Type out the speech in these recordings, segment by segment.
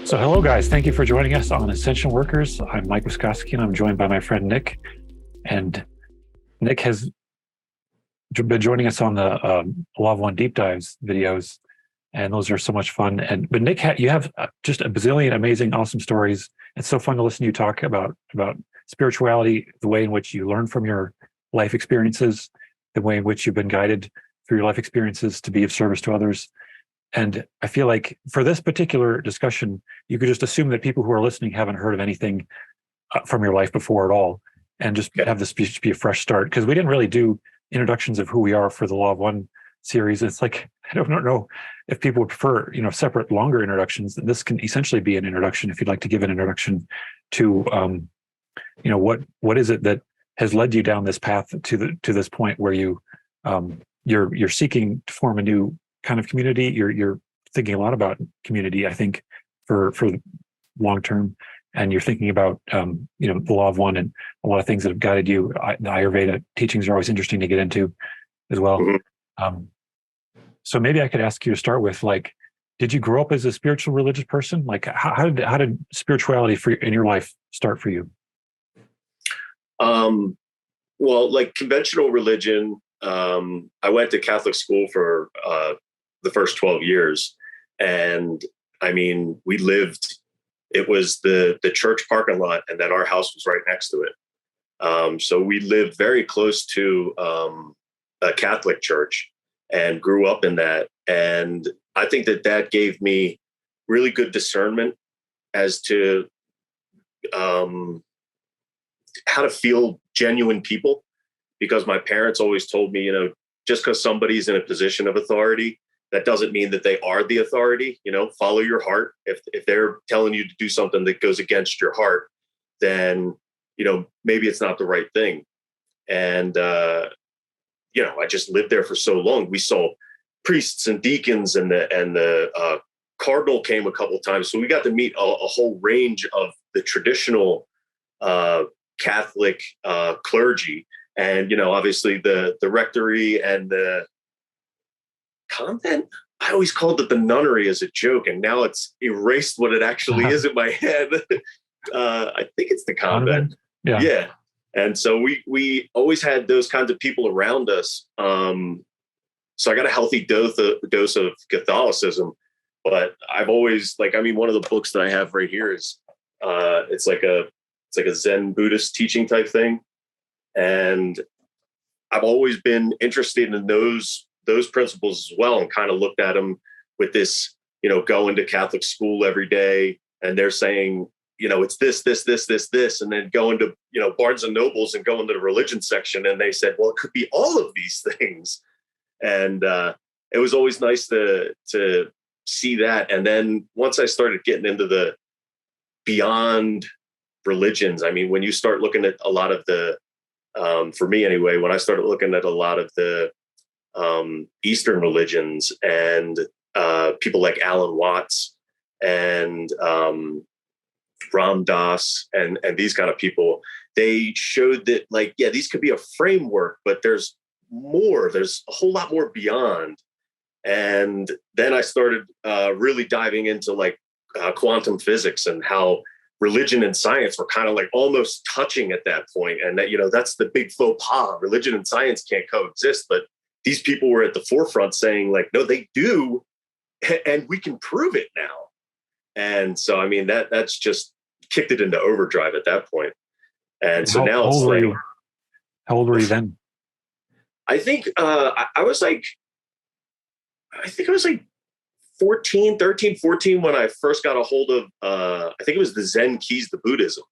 So, hello, guys. Thank you for joining us on Ascension Workers. I'm Mike Wiskoski, and I'm joined by my friend Nick. And Nick has been joining us on the Law of One Deep Dives videos, and those are so much fun. But Nick, you have just a bazillion amazing, awesome stories. It's so fun to listen to you talk about spirituality, the way in which you learn from your life experiences, the way in which you've been guided through your life experiences to be of service to others. And I feel like for this particular discussion, you could just assume that people who are listening haven't heard of anything from your life before at all, and just have this be a fresh start. Because we didn't really do introductions of who we are for the Law of One series. It's like, I don't know if people would prefer, separate, longer introductions. This can essentially be an introduction if you'd like to give an introduction to, what is it that has led you down this path to this point where you're seeking to form a new kind of community. You're thinking a lot about community, I think, for long term, and you're thinking about the Law of One and a lot of things that have guided you. The Ayurveda teachings are always interesting to get into as well. Mm-hmm. So maybe I could ask you to start with, like, did you grow up as a spiritual religious person? Like, how did spirituality in your life start for you? Well, like conventional religion, I went to Catholic school for the first 12 years. And I mean, it was the church parking lot, and then our house was right next to it. So we lived very close to a Catholic church and grew up in that. And I think that gave me really good discernment as to how to feel genuine people, because my parents always told me, just because somebody's in a position of authority, that doesn't mean that they are the authority. Follow your heart. If they're telling you to do something that goes against your heart, then, maybe it's not the right thing. And, I just lived there for so long. We saw priests and deacons, and the cardinal came a couple of times. So we got to meet a whole range of the traditional Catholic clergy. And, obviously the rectory and the convent. I always called it the nunnery as a joke, and now it's erased what it actually is in my head. I think it's the convent. Yeah. And so we always had those kinds of people around us. So I got a healthy dose of Catholicism, but I've always one of the books that I have right here is it's like a Zen Buddhist teaching type thing. And I've always been interested in those principles as well, and kind of looked at them with this, going to Catholic school every day, and they're saying, it's this, and then going to, Barnes and Nobles and going to the religion section, and they said, well, it could be all of these things. And it was always nice to see that. And then once I started getting into the beyond religions, I mean, when you start looking at a lot of the, for me anyway, when I started looking at a lot of the Eastern religions and people like Alan Watts and Ram Dass and these kind of people, they showed that these could be a framework, but there's a whole lot more beyond. And then I started really diving into quantum physics, and how religion and science were kind of almost touching at that point. And that, that's the big faux pas. Religion and science can't coexist, but these people were at the forefront saying no, they do. And we can prove it now. And so, I mean, that's just kicked it into overdrive at that point. And so now it's how old were you then? I think I was 13, 14 when I first got a hold of, I think it was the Zen Keys to Buddhism.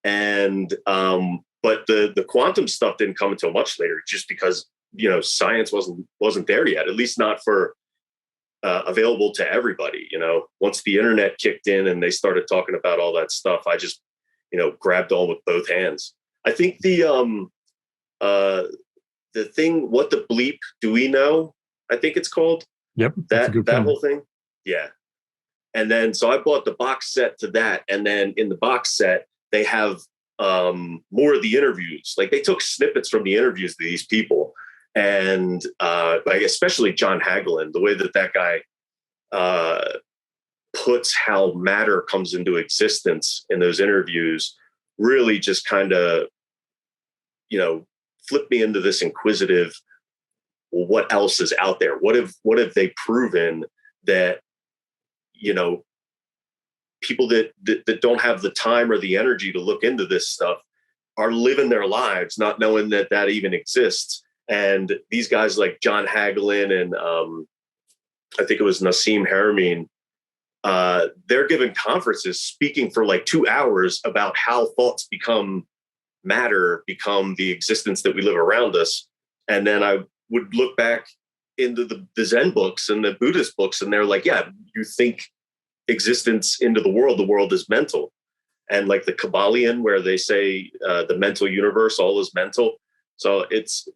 And, but the quantum stuff didn't come until much later, just because, science wasn't there yet, at least not for available to everybody. Once the internet kicked in and they started talking about all that stuff, I just, grabbed on with both hands. I think the thing, What the Bleep Do We Know? I think it's called. Yep. That whole thing. Yeah. And then, so I bought the box set to that. And then in the box set, they have more of the interviews. Like they took snippets from the interviews of these people. And like especially John Hagelin, the way that that guy puts how matter comes into existence in those interviews really just kind of, flipped me into this inquisitive, well, what else is out there? What have they proven that, people that don't have the time or the energy to look into this stuff are living their lives not knowing that that even exists. And these guys like John Hagelin and I think it was Nassim Haramein, they're giving conferences speaking for like 2 hours about how thoughts become matter, become the existence that we live around us. And then I would look back into the Zen books and the Buddhist books, and they're like, yeah, you think existence into the world is mental. And like the Kabbalion, where they say the mental universe, all is mental. So it's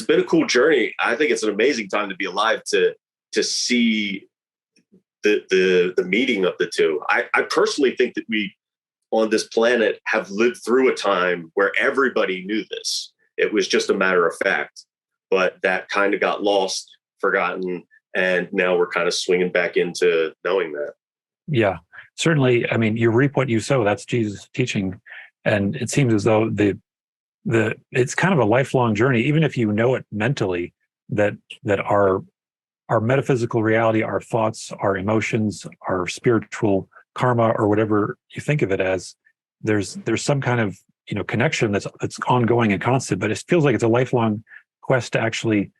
been a cool journey. I think it's an amazing time to be alive to see the meeting of the two. I personally think that we on this planet have lived through a time where everybody knew this. It was just a matter of fact, but that kind of got lost, forgotten, and now we're kind of swinging back into knowing that. Yeah, certainly. I mean, you reap what you sow. That's Jesus' teaching, and it seems as though it's kind of a lifelong journey, even if you know it mentally. That our metaphysical reality, our thoughts, our emotions, our spiritual karma, or whatever you think of it as, there's some kind of connection that's ongoing and constant. But it feels like it's a lifelong quest to actually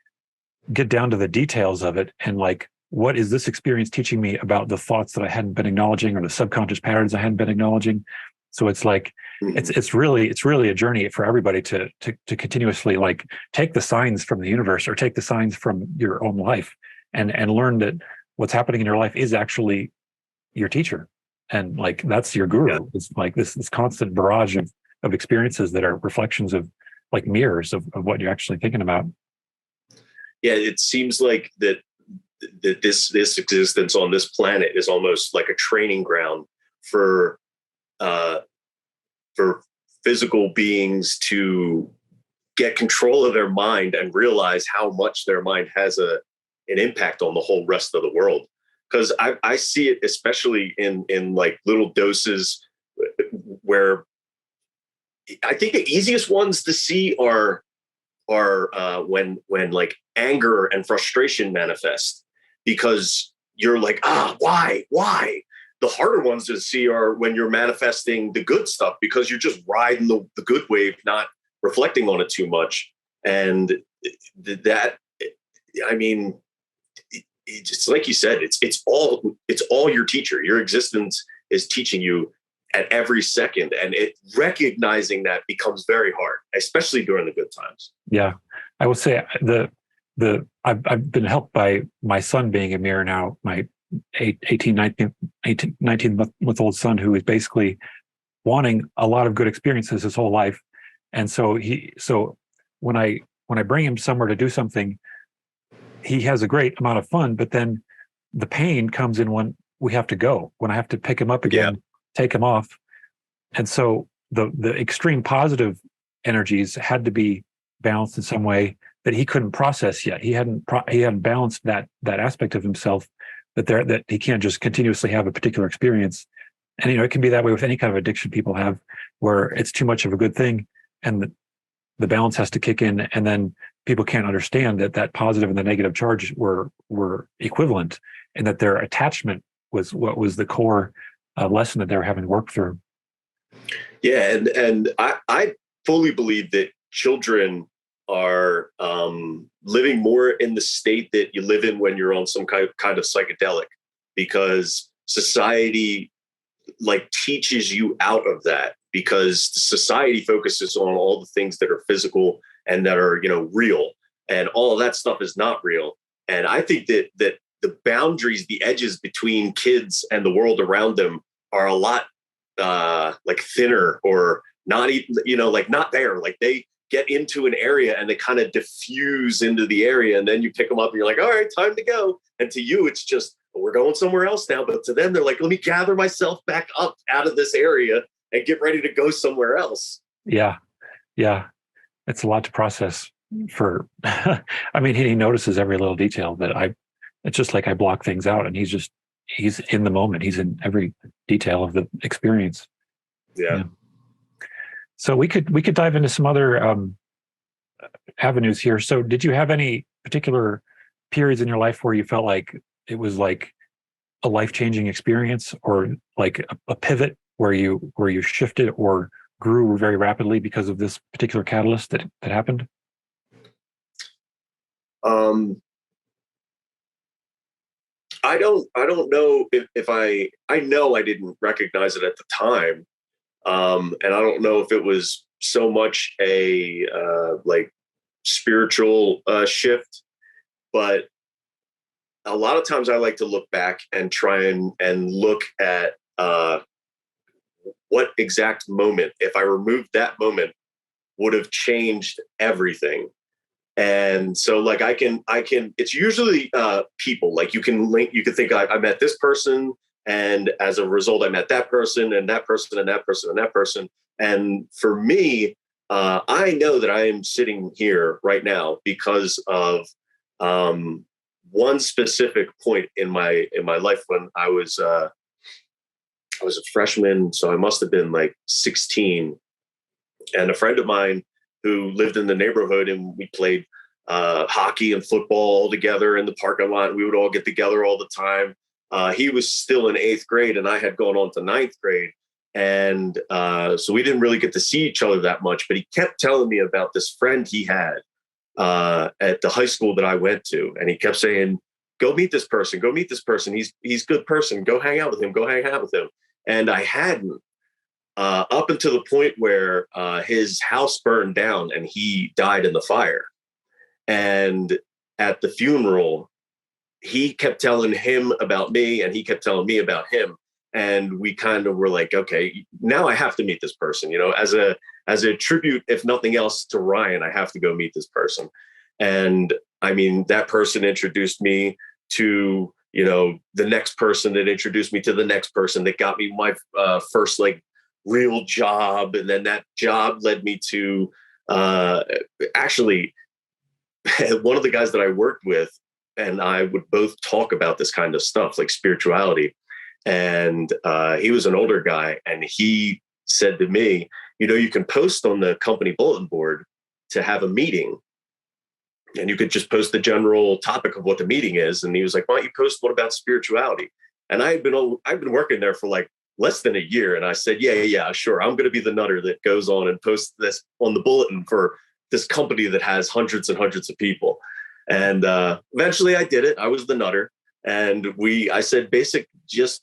get down to the details of it, and like, what is this experience teaching me about the thoughts that I hadn't been acknowledging, or the subconscious patterns I hadn't been acknowledging? So it's like, it's really a journey for everybody to continuously like take the signs from the universe, or take the signs from your own life, and learn that what's happening in your life is actually your teacher, and like that's your guru. Yeah. It's like this constant barrage of experiences that are reflections of, like, mirrors of what you're actually thinking about. Yeah, it seems like that this existence on this planet is almost like a training ground for physical beings to get control of their mind and realize how much their mind has an impact on the whole rest of the world. Because I see it especially in like little doses, where I think the easiest ones to see are when like anger and frustration manifest, because you're like, why? The harder ones to see are when you're manifesting the good stuff, because you're just riding the good wave, not reflecting on it too much. And that, I mean, it's like you said, it's all your teacher. Your existence is teaching you at every second, and recognizing that becomes very hard, especially during the good times. Yeah, I will say I've been helped by my son being a mirror now. My 19-month-old son, who is basically wanting a lot of good experiences his whole life, and so when I bring him somewhere to do something, he has a great amount of fun, but then the pain comes in when we have to go, when I have to pick him up again. Yeah. Take him off. And so the extreme positive energies had to be balanced in some way that he couldn't process yet. He hadn't balanced that aspect of himself, that he can't just continuously have a particular experience. And it can be that way with any kind of addiction people have, where it's too much of a good thing, and the balance has to kick in, and then people can't understand that positive and the negative charge were equivalent, and that their attachment was what was the core lesson that they were having to work through. Yeah, and I fully believe that children are living more in the state that you live in when you're on some kind of psychedelic, because society like teaches you out of that, because society focuses on all the things that are physical and that are real, and all of that stuff is not real. And I think that the boundaries, the edges between kids and the world around them are a lot like thinner, or not even, like not there. Like they get into an area and they kind of diffuse into the area, and then you pick them up and you're like, all right, time to go. And to you, it's just we're going somewhere else now. But to them, they're like, let me gather myself back up out of this area and get ready to go somewhere else. Yeah. Yeah. It's a lot to process for, I mean, he notices every little detail that it's just like I block things out and he's in the moment. He's in every detail of the experience. Yeah. Yeah. So we could dive into some other avenues here. So did you have any particular periods in your life where you felt like it was like a life-changing experience, or like a pivot where you shifted or grew very rapidly because of this particular catalyst that happened? Um, I don't know if I know I didn't recognize it at the time. And I don't know if it was so much a like spiritual shift, but a lot of times I like to look back and try and look at what exact moment, if I removed that moment, would have changed everything. And so like I can it's usually people. Like you can think I met this person, and as a result I met that person and that person and that person and that person. And for me, I know that I am sitting here right now because of um, one specific point in my life when I was a freshman, so I must have been like 16. And a friend of mine who lived in the neighborhood, and we played hockey and football together in the parking lot. We would all get together all the time. He was still in 8th grade, and I had gone on to 9th grade. And so we didn't really get to see each other that much, but he kept telling me about this friend he had at the high school that I went to. And he kept saying, go meet this person, go meet this person. He's a good person. Go hang out with him, go hang out with him. And I hadn't. Up until the point where his house burned down and he died in the fire. And at the funeral, he kept telling him about me and he kept telling me about him. And we kind of were like, okay, now I have to meet this person, as a tribute, if nothing else, to Ryan. I have to go meet this person. And I mean, that person introduced me to, the next person that introduced me to the next person that got me my first like real job. And then that job led me to actually one of the guys that I worked with, and I would both talk about this kind of stuff like spirituality. And he was an older guy, and he said to me, you can post on the company bulletin board to have a meeting, and you could just post the general topic of what the meeting is. And he was like, why don't you post what about spirituality? And I've been working there for like less than a year. And I said, yeah, sure. I'm going to be the nutter that goes on and posts this on the bulletin for this company that has hundreds and hundreds of people. And eventually I did it. I was the nutter. And I said, basic, just,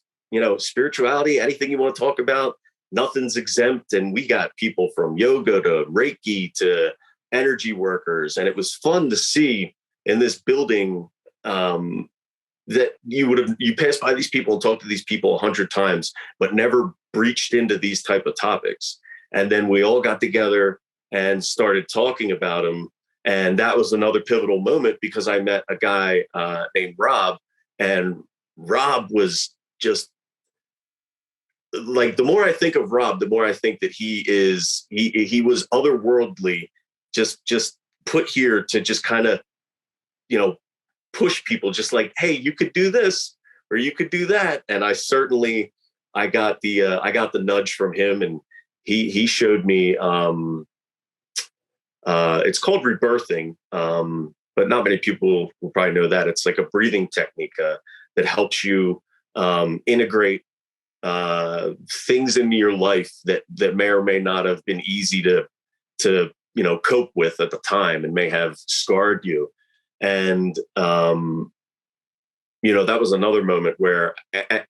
spirituality, anything you want to talk about, nothing's exempt. And we got people from yoga to Reiki to energy workers. And it was fun to see in this building that you pass by these people and talk to these people 100 times, but never breached into these type of topics. And then we all got together and started talking about them. And that was another pivotal moment because I met a guy named Rob, and Rob was just like, the more I think of Rob, the more I think that he was otherworldly, just put here to just kind of, push people, just like, hey, you could do this or you could do that. And I got the nudge from him, and he showed me it's called rebirthing, but not many people will probably know that. It's like a breathing technique that helps you integrate things into your life that may or may not have been easy to cope with at the time and may have scarred you. And that was another moment where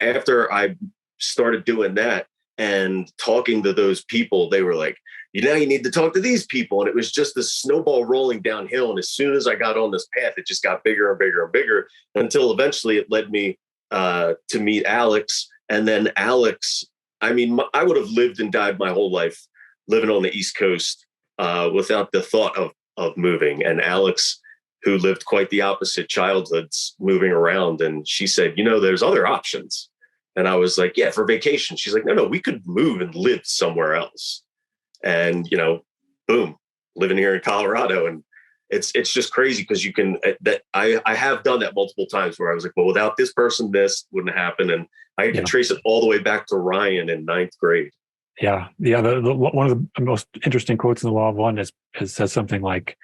after I started doing that and talking to those people, they were like, you need to talk to these people. And it was just this snowball rolling downhill. And as soon as I got on this path, it just got bigger and bigger and bigger until eventually it led me to meet Alex. And then Alex, I mean, I would have lived and died my whole life living on the East Coast without the thought of moving. And Alex who lived quite the opposite childhoods, moving around. And she said, there's other options. And I was like, yeah, for vacation. She's like, no, we could move and live somewhere else. And, boom, living here in Colorado. And it's just crazy because you can, that I have done that multiple times where I was like, well, without this person, this wouldn't happen. And I could trace it all the way back to Ryan in ninth grade. Yeah. One of the most interesting quotes in the Law of One says something like,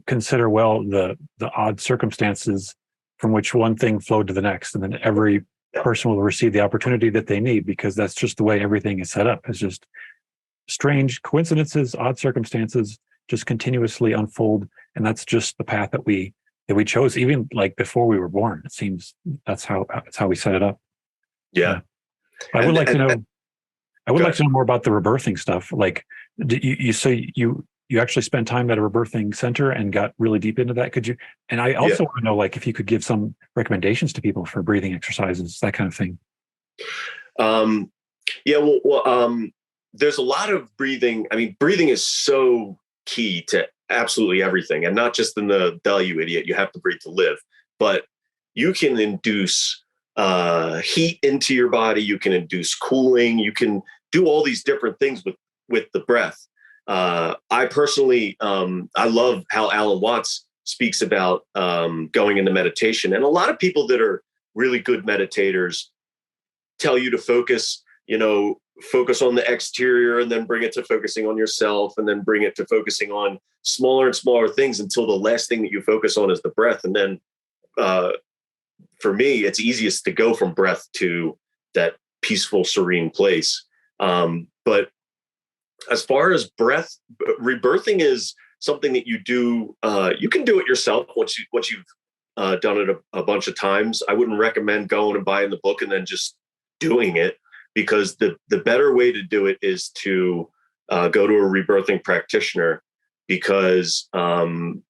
consider well the odd circumstances from which one thing flowed to the next, and then every person will receive the opportunity that they need, because that's just the way everything is set up. It's just strange coincidences, odd circumstances just continuously unfold, and that's just the path that we chose, even like before we were born. It seems that's how we set it up. Yeah. I would like to know more about the rebirthing stuff. Like, you say you actually spent time at a rebirthing center and got really deep into that. Could you? And I also want to know, like, if you could give some recommendations to people for breathing exercises, that kind of thing. There's a lot of breathing. I mean, breathing is so key to absolutely everything, and not just in the you idiot, you have to breathe to live, but you can induce heat into your body. You can induce cooling. You can do all these different things with the breath. I personally, I love how Alan Watts speaks about going into meditation. And a lot of people that are really good meditators tell you to focus on the exterior, and then bring it to focusing on yourself, and then bring it to focusing on smaller and smaller things until the last thing that you focus on is the breath. And then for me, it's easiest to go from breath to that peaceful, serene place. But as far as breath, rebirthing is something that you do. You can do it yourself once you've done it a bunch of times. I wouldn't recommend going and buying the book and then just doing it, because the better way to do it is to go to a rebirthing practitioner, because the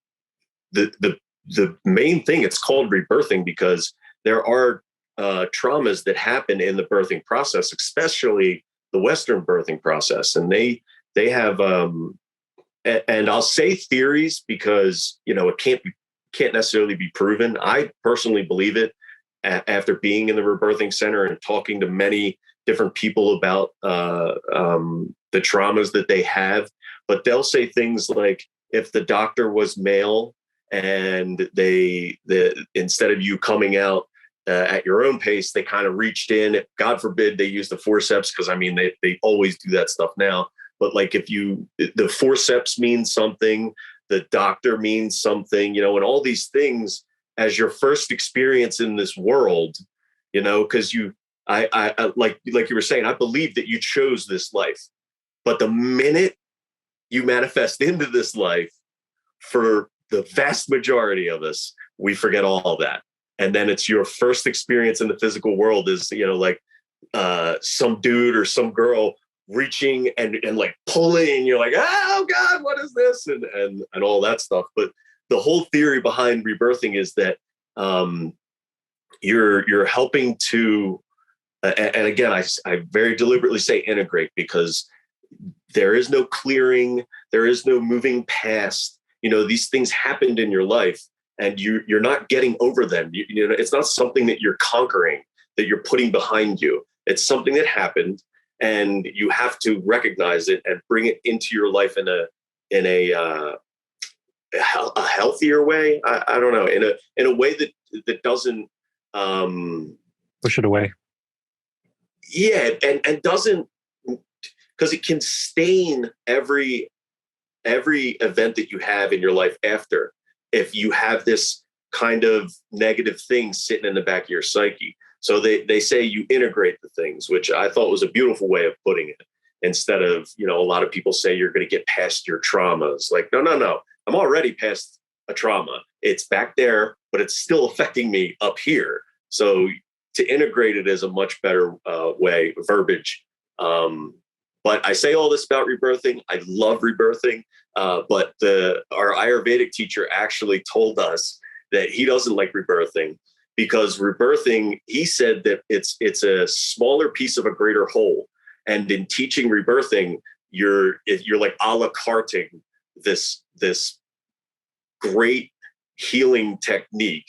main thing, it's called rebirthing because there are traumas that happen in the birthing process, especially the Western birthing process. And they have, and I'll say theories because, it can't necessarily be proven. I personally believe it after being in the rebirthing center and talking to many different people about the traumas that they have. But they'll say things like, if the doctor was male and instead of you coming out at your own pace, they kind of reached in. God forbid they use the forceps, because I mean they always do that stuff now. But like, the forceps means something, the doctor means something, and all these things as your first experience in this world, because I like you were saying, I believe that you chose this life, but the minute you manifest into this life, for the vast majority of us, we forget all that. And then it's your first experience in the physical world is, some dude or some girl reaching and like pulling, and you're like, oh God, what is this? And all that stuff. But the whole theory behind rebirthing is that you're helping to, and again, I very deliberately say integrate, because there is no clearing, there is no moving past. These things happened in your life, and you're not getting over them. It's not something that you're conquering, that you're putting behind you. It's something that happened, and you have to recognize it and bring it into your life in a healthier way. I don't know, in a way that doesn't push it away. Yeah, and doesn't, because it can stain every event that you have in your life after, if you have this kind of negative thing sitting in the back of your psyche. So they say you integrate the things, which I thought was a beautiful way of putting it, instead of, a lot of people say you're going to get past your traumas. Like, no. I'm already past a trauma. It's back there, but it's still affecting me up here. So to integrate it is a much better verbiage. But I say all this about rebirthing. I love rebirthing. But our Ayurvedic teacher actually told us that he doesn't like rebirthing, because rebirthing, he said that it's a smaller piece of a greater whole. And in teaching rebirthing, you're like a la carting this great healing technique.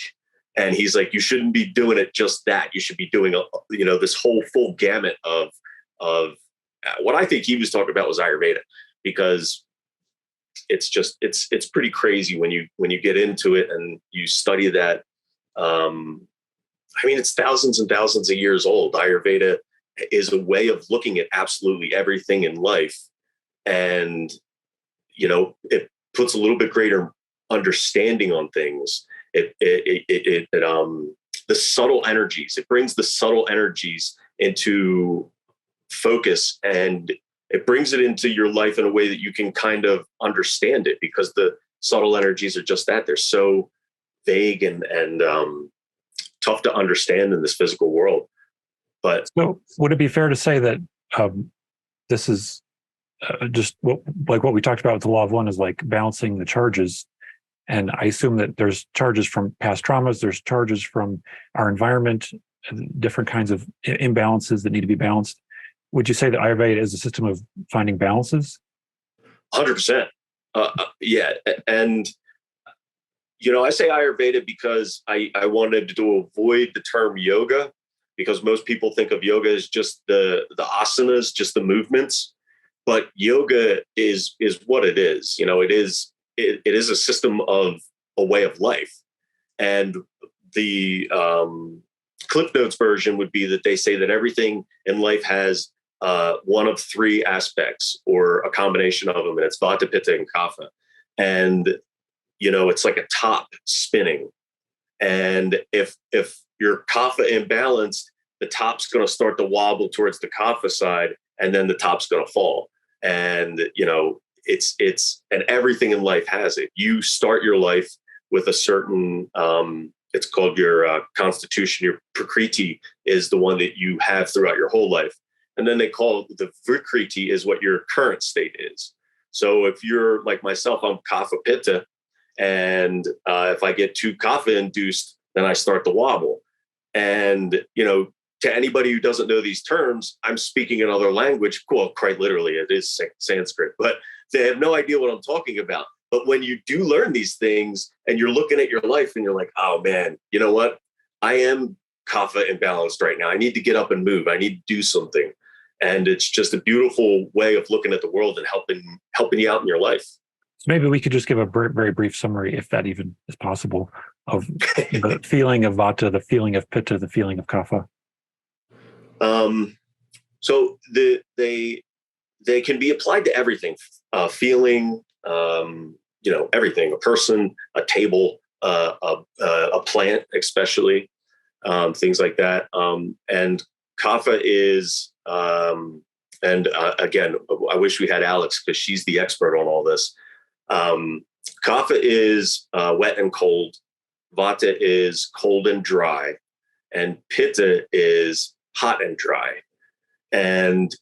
And he's like, you shouldn't be doing it just that. You should be doing, this whole full gamut of what I think he was talking about was Ayurveda, because it's pretty crazy when you get into it and you study that. It's thousands and thousands of years old. Ayurveda is a way of looking at absolutely everything in life. And, it puts a little bit greater understanding on things. The subtle energies, it brings the subtle energies into focus, and it brings it into your life in a way that you can kind of understand it, because the subtle energies are just that. They're so vague and tough to understand in this physical world. But so would it be fair to say that this is just what we talked about with the law of one, is like balancing the charges? And I assume that there's charges from past traumas, there's charges from our environment, different kinds of imbalances that need to be balanced. Would you say that Ayurveda is a system of finding balances? 100%. Yeah. And, I say Ayurveda because I wanted to avoid the term yoga, because most people think of yoga as just the asanas, just the movements. But yoga is what it is. It is a system of a way of life. And the Cliff Notes version would be that they say that everything in life has one of three aspects, or a combination of them, and it's Vata, Pitta, and Kapha. And, it's like a top spinning. And if you're Kapha imbalanced, the top's going to start to wobble towards the Kapha side, and then the top's going to fall. And, and everything in life has it. You start your life with a certain, it's called your constitution. Your prakriti is the one that you have throughout your whole life. And then they call the vikriti is what your current state is. So if you're like myself, I'm Kapha Pitta. And if I get too Kapha induced, then I start to wobble. And, to anybody who doesn't know these terms, I'm speaking another language. Well, quite literally, it is Sanskrit, but they have no idea what I'm talking about. But when you do learn these things and you're looking at your life and you're like, oh man, you know what? I am Kapha imbalanced right now. I need to get up and move. I need to do something. And it's just a beautiful way of looking at the world and helping you out in your life. So maybe we could just give a very brief summary, if that even is possible, of the feeling of Vata, the feeling of Pitta, the feeling of Kapha. So they can be applied to everything, feeling, everything, a person, a table, a plant, especially, things like that. And Kapha is, again, I wish we had Alex, because she's the expert on all this. Kapha is wet and cold. Vata is cold and dry. And Pitta is hot and dry. And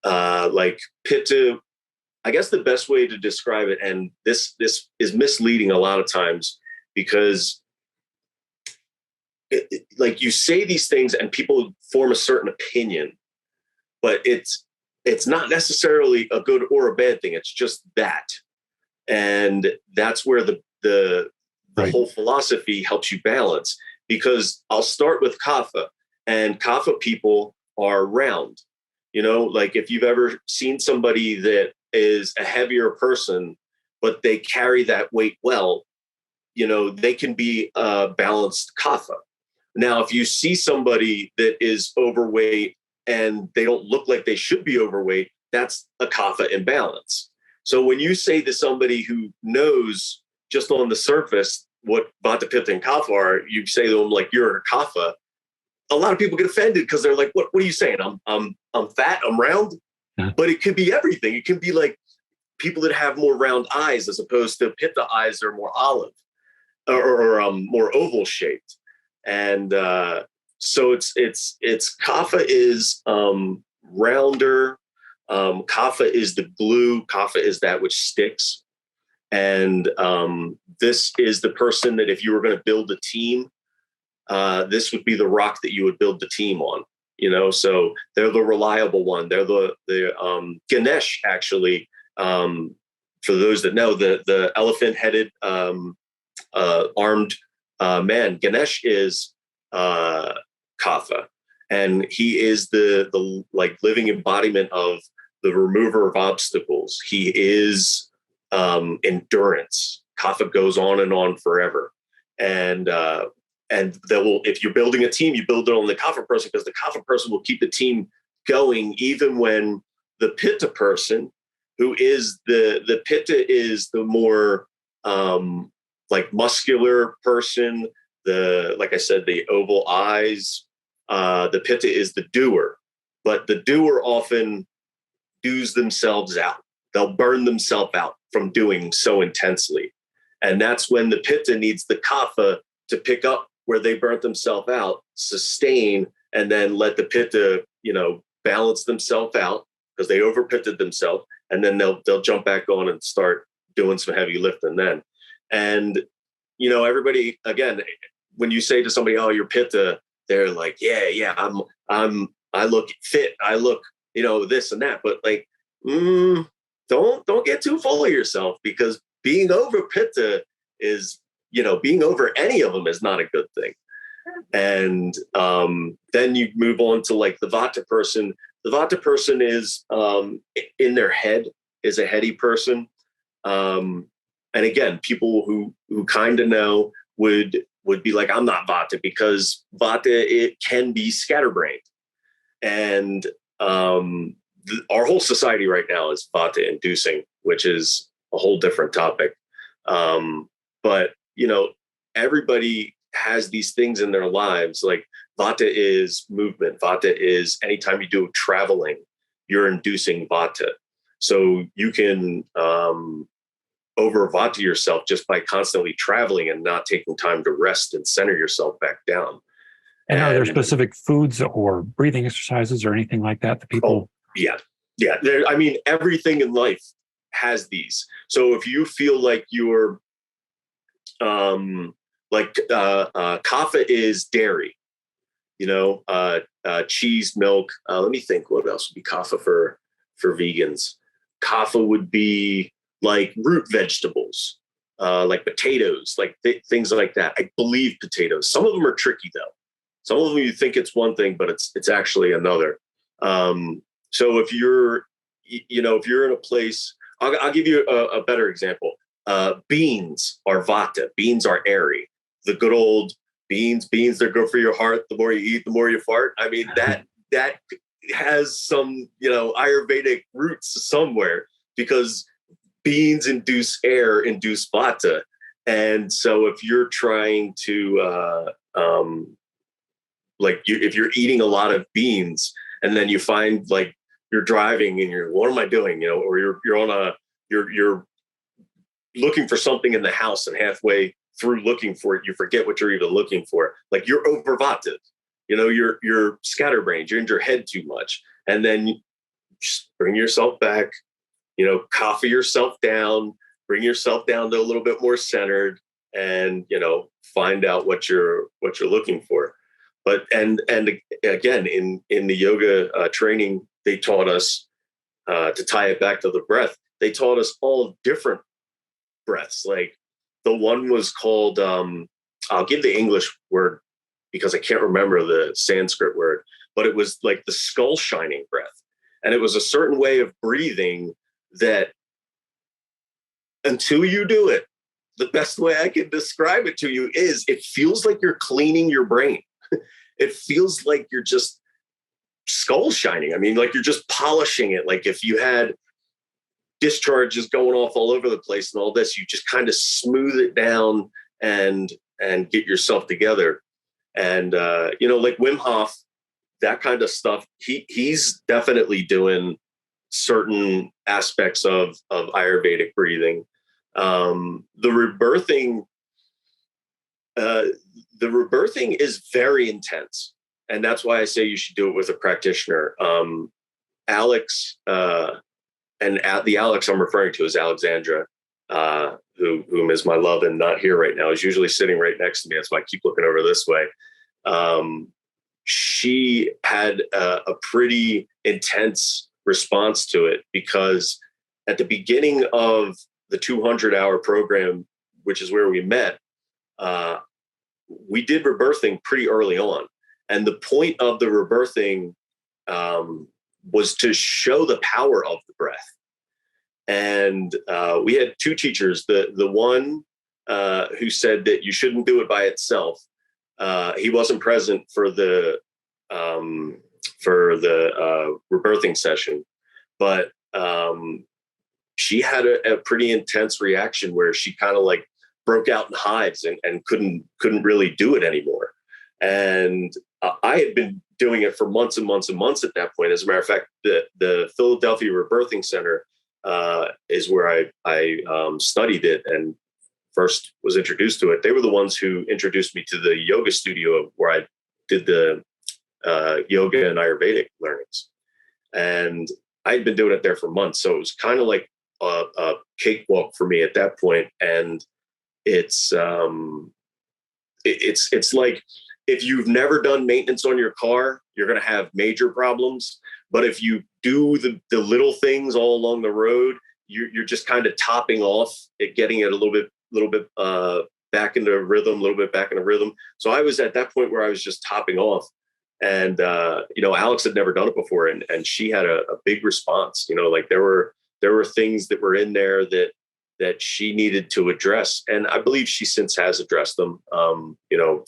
like Pitta, I guess the best way to describe it, and this is misleading a lot of times, because like you say these things and people form a certain opinion, but it's not necessarily a good or a bad thing. It's just that. And that's where the Right. whole philosophy helps you balance, because I'll start with Kapha, and Kapha people are round. Like if you've ever seen somebody that is a heavier person, but they carry that weight well, they can be a balanced Kapha. Now, if you see somebody that is overweight and they don't look like they should be overweight, that's a Kapha imbalance. So when you say to somebody who knows just on the surface what Vata, Pitta, and Kapha are, you say to them like, you're a Kapha. A lot of people get offended because they're like, what are you saying? I'm fat, I'm round. Yeah. But it could be everything. It can be like people that have more round eyes, as opposed to Pitta eyes are more olive or more oval shaped. And so it's Kapha is rounder. Kapha is the glue. Kapha is that which sticks. And this is the person that if you were going to build a team, this would be the rock that you would build the team on. So they're the reliable one. They're the Ganesh, actually. For those that know, the elephant-headed armed man. Ganesh is Kapha, and he is the like living embodiment of the remover of obstacles. He is endurance. Kapha goes on forever, and if you're building a team, you build it on the Kapha person, because the Kapha person will keep the team going even when the Pitta person, who is the Pitta, is the more like muscular person. Like I said, the oval eyes. The Pitta is the doer, but the doer often does themselves out. They'll burn themselves out from doing so intensely. And that's when the Pitta needs the Kapha to pick up where they burnt themselves out, sustain, and then let the Pitta, balance themselves out because they over-pitted themselves. And then they'll jump back on and start doing some heavy lifting then. And, everybody, again, when you say to somebody, oh, you're Pitta, they're like, yeah, I look fit. I look, this and that. But like, don't get too full of yourself, because being over Pitta is, being over any of them is not a good thing. And then you move on to like the Vata person. The Vata person is in their head, is a heady person. And again, people who kind of know would be like, I'm not Vata, because Vata, it can be scatterbrained. And our whole society right now is Vata inducing, which is a whole different topic. But, everybody has these things in their lives. Like Vata is movement. Vata is anytime you do traveling, you're inducing Vata. So you can over Vata yourself just by constantly traveling and not taking time to rest and center yourself back down. And are there specific foods or breathing exercises or anything like that people? Yeah. Everything in life has these. So if you feel like you're Kapha is dairy, cheese, milk. Let me think. What else would be Kapha for vegans? Kapha would be like root vegetables, like potatoes, like things like that. I believe potatoes. Some of them are tricky though. Some of them you think it's one thing, but it's actually another. So if you're in a place, I'll give you a better example. Beans are Vata. Beans are airy. The good old beans, they're good for your heart. The more you eat, the more you fart. I mean, that has some, Ayurvedic roots somewhere, because beans induce air, induce Vata. And so if you're trying to, if you're eating a lot of beans and then you find like you're driving and you're, what am I doing? Or you're looking for something in the house, and halfway through looking for it, you forget what you're even looking for. Like you're over Vata, you're scatterbrained, you're in your head too much. And then you just bring yourself back, Kapha yourself down, bring yourself down to a little bit more centered, and, find out what you're looking for. But, and again, in the yoga training, they taught us to tie it back to the breath. They taught us all different breaths. Like the one was called, I'll give the English word because I can't remember the Sanskrit word, but it was like the skull shining breath. And it was a certain way of breathing that until you do it, the best way I can describe it to you is it feels like you're cleaning your brain. It feels like you're just skull shining. I mean, like you're just polishing it. Like if you had discharges going off all over the place and all this, you just kind of smooth it down and get yourself together. And, like Wim Hof, that kind of stuff, he's definitely doing certain aspects of Ayurvedic breathing. The rebirthing is very intense. And that's why I say you should do it with a practitioner. Alex, and the Alex I'm referring to is Alexandra, whom is my love and not here right now, is usually sitting right next to me. That's why I keep looking over this way. She had a pretty intense response to it, because at the beginning of the 200-hour program, which is where we met, we did rebirthing pretty early on. And the point of the rebirthing was to show the power of the breath. And we had two teachers. The one who said that you shouldn't do it by itself. He wasn't present for the rebirthing session, but she had a pretty intense reaction where she kind of like broke out in hives and couldn't really do it anymore. And I had been doing it for months and months and months at that point. As a matter of fact, the Philadelphia Rebirthing Center is where I studied it and first was introduced to it. They were the ones who introduced me to the yoga studio where I did the yoga and Ayurvedic learnings. And I'd been doing it there for months. So it was kind of like a cakewalk for me at that point. And it's like, if you've never done maintenance on your car, you're going to have major problems. But if you do the little things all along the road, you're just kind of topping off at getting it a little bit back into rhythm. So I was at that point where I was just topping off. And, Alex had never done it before. And she had a big response, like there were things that were in there that she needed to address. And I believe she since has addressed them,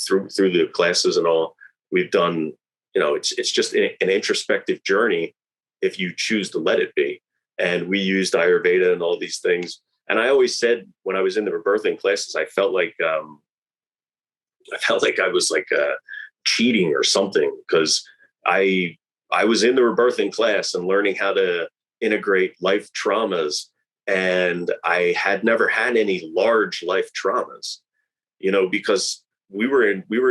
through the classes and all we've done. It's just an introspective journey if you choose to let it be. And we used Ayurveda and all these things. And I always said when I was in the rebirthing classes, I felt like I was like cheating or something, because I was in the rebirthing class and learning how to integrate life traumas. And I had never had any large life traumas, because we were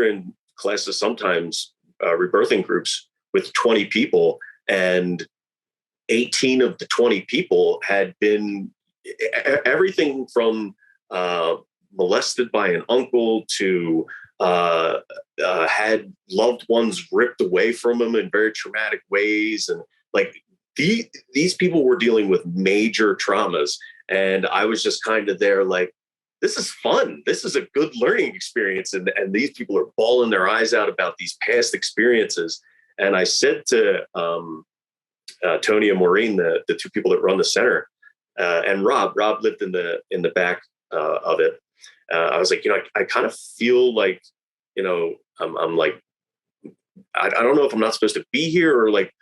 in classes sometimes, rebirthing groups with 20 people, and 18 of the 20 people had been everything from molested by an uncle to had loved ones ripped away from them in very traumatic ways. And like these people were dealing with major traumas. And I was just kind of there like, this is fun. This is a good learning experience. And these people are bawling their eyes out about these past experiences. And I said to Tony and Maureen, the two people that run the center, and Rob lived in the back of it. I was like, I kind of feel like, I'm like, I don't know if I'm not supposed to be here or like,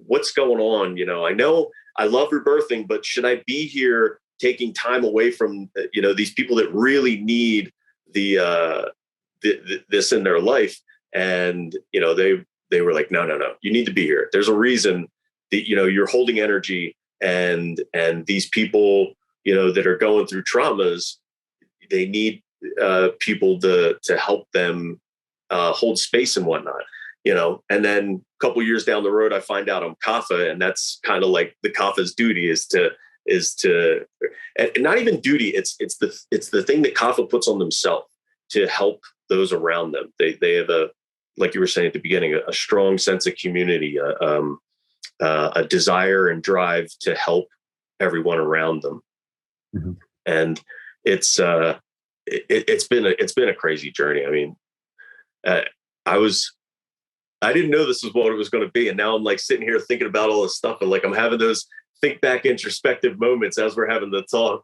what's going on? I know I love rebirthing, but should I be here taking time away from, these people that really need this in their life? And, they were like, no, you need to be here. There's a reason that, you're holding energy and these people, that are going through traumas, they need people to help them hold space and whatnot, and then a couple years down the road, I find out I'm Kapha, and that's kind of like the Kapha's duty is to, and not even duty. It's the thing that Kapha puts on themselves to help those around them. They have like you were saying at the beginning, a strong sense of community, a desire and drive to help everyone around them. Mm-hmm. And it's been a crazy journey. I mean, I didn't know this was what it was going to be. And now I'm like sitting here thinking about all this stuff. And like, I'm having those think back introspective moments as we're having the talk.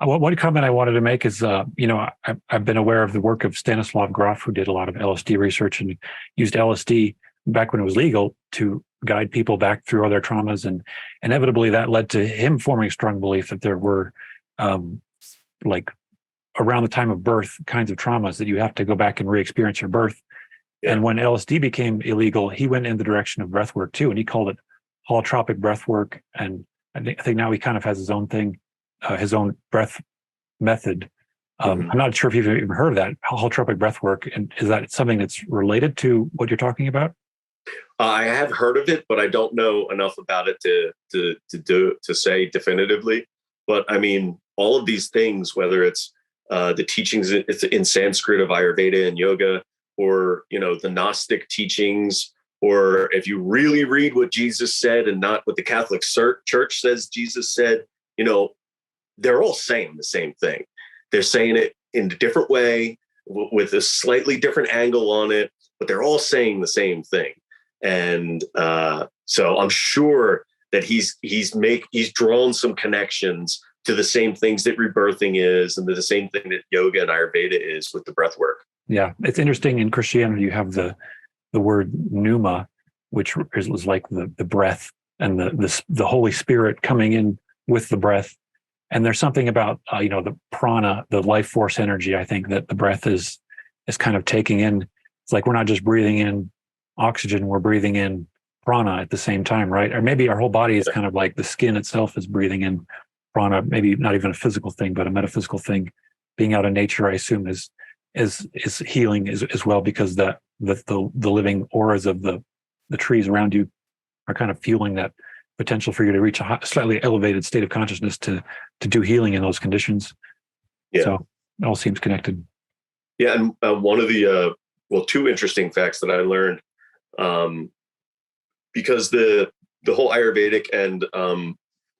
One comment I wanted to make is, I've been aware of the work of Stanislav Grof, who did a lot of LSD research and used LSD back when it was legal to guide people back through all their traumas. And inevitably that led to him forming a strong belief that there were, like around the time of birth kinds of traumas that you have to go back and re-experience your birth. Yeah. And when LSD became illegal, he went in the direction of breath work too. And he called it holotropic breath work. And I think now he kind of has his own thing, his own breath method. I'm not sure if you've even heard of that, holotropic breath work. And is that something that's related to what you're talking about? I have heard of it, but I don't know enough about it to say definitively. But I mean, all of these things, whether it's the teachings in Sanskrit of Ayurveda and yoga, or the Gnostic teachings, or if you really read what Jesus said and not what the Catholic Church says Jesus said, they're all saying the same thing. they're saying it in a different way with a slightly different angle on it, but they're all saying the same thing. And so I'm sure that he's drawn some connections to the same things that rebirthing is, and the same thing that yoga and Ayurveda is with the breath work. Yeah, it's interesting. In Christianity, you have the word pneuma, which was like the breath and the Holy Spirit coming in with the breath. And there's something about the prana, the life force energy. I think that the breath is kind of taking in. It's like we're not just breathing in oxygen; we're breathing in prana at the same time, right? Or maybe our whole body is kind of like the skin itself is breathing in prana. Maybe not even a physical thing, but a metaphysical thing. Being out in nature, I assume, is healing as well, because the living auras of the trees around you are kind of fueling that potential for you to reach a slightly elevated state of consciousness to do healing in those conditions. Yeah. So it all seems connected. Yeah, and one of the two interesting facts that I learned, because the whole Ayurvedic and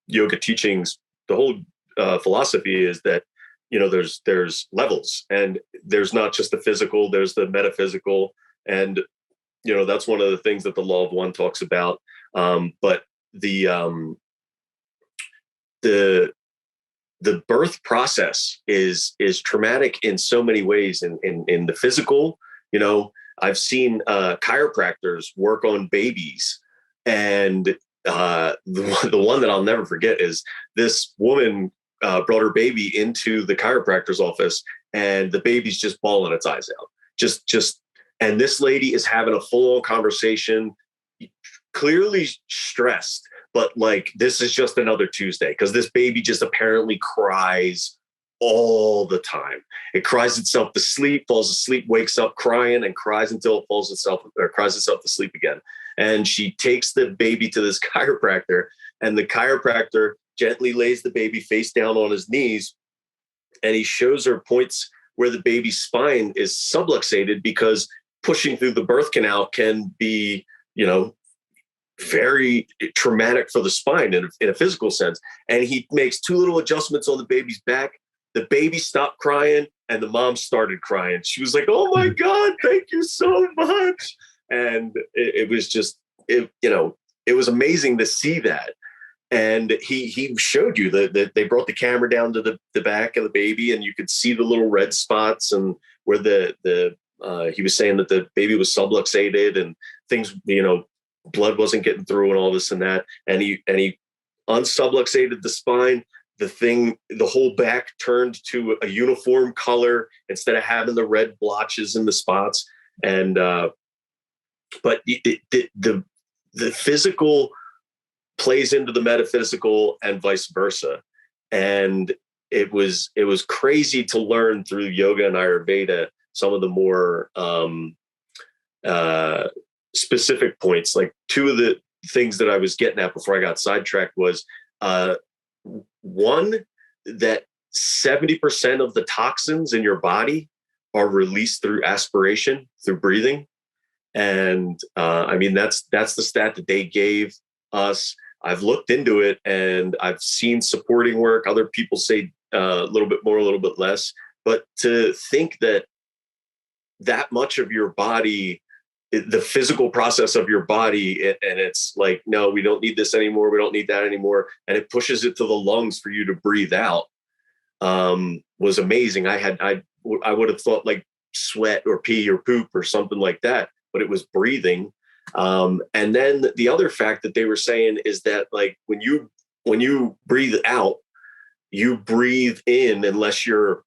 yoga teachings, the whole philosophy is that there's levels, and there's not just the physical, there's the metaphysical, and that's one of the things that the Law of One talks about. But the birth process is traumatic in so many ways. In the physical, I've seen chiropractors work on babies, and the one that I'll never forget is this woman brought her baby into the chiropractor's office, and the baby's just bawling its eyes out. And this lady is having a full-on conversation, clearly stressed, but like, this is just another Tuesday, because this baby just apparently cries all the time. It cries itself to sleep, falls asleep, wakes up crying, and cries until it cries itself to sleep again. And she takes the baby to this chiropractor, and the chiropractor gently lays the baby face down on his knees, and he shows her points where the baby's spine is subluxated, because pushing through the birth canal can be, very traumatic for the spine in a physical sense. And he makes two little adjustments on the baby's back. The baby stopped crying, and the mom started crying. She was like, "Oh my God, thank you so much." And it was just, it was amazing to see that. And he showed you that they brought the camera down to the back of the baby, and you could see the little red spots, and where he was saying that the baby was subluxated and things, blood wasn't getting through and all this and that. And he unsubluxated the spine. The whole back turned to a uniform color instead of having the red blotches in the spots. And but the physical plays into the metaphysical and vice versa. And it was crazy to learn through yoga and Ayurveda some of the more specific points. Like, two of the things that I was getting at before I got sidetracked was one, that 70% of the toxins in your body are released through aspiration, through breathing. And that's the stat that they gave us. I've looked into it, and I've seen supporting work. Other people say a little bit more, a little bit less. But to think that much of your body, the physical process of your body, and it's like, no, we don't need this anymore. We don't need that anymore. And it pushes it to the lungs for you to breathe out, was amazing. I would have thought like sweat or pee or poop or something like that, but it was breathing. And then the other fact that they were saying is that, like, when you breathe out, you breathe in, unless you're,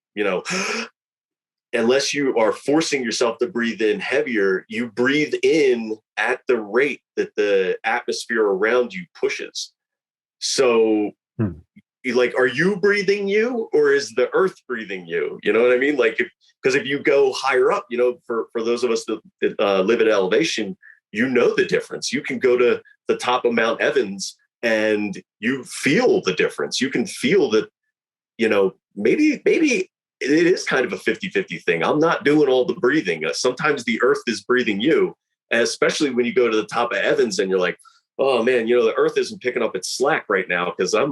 unless you are forcing yourself to breathe in heavier, you breathe in at the rate that the atmosphere around you pushes. So are you breathing you, or is the earth breathing you? You know what I mean? Like, because if you go higher up, for those of us that live at elevation, the difference. You can go to the top of Mount Evans and you feel the difference. You can feel that, maybe it is kind of a 50-50 thing. I'm not doing all the breathing. Sometimes the earth is breathing you, and especially when you go to the top of Evans and you're like, oh man, the earth isn't picking up its slack right now, because I'm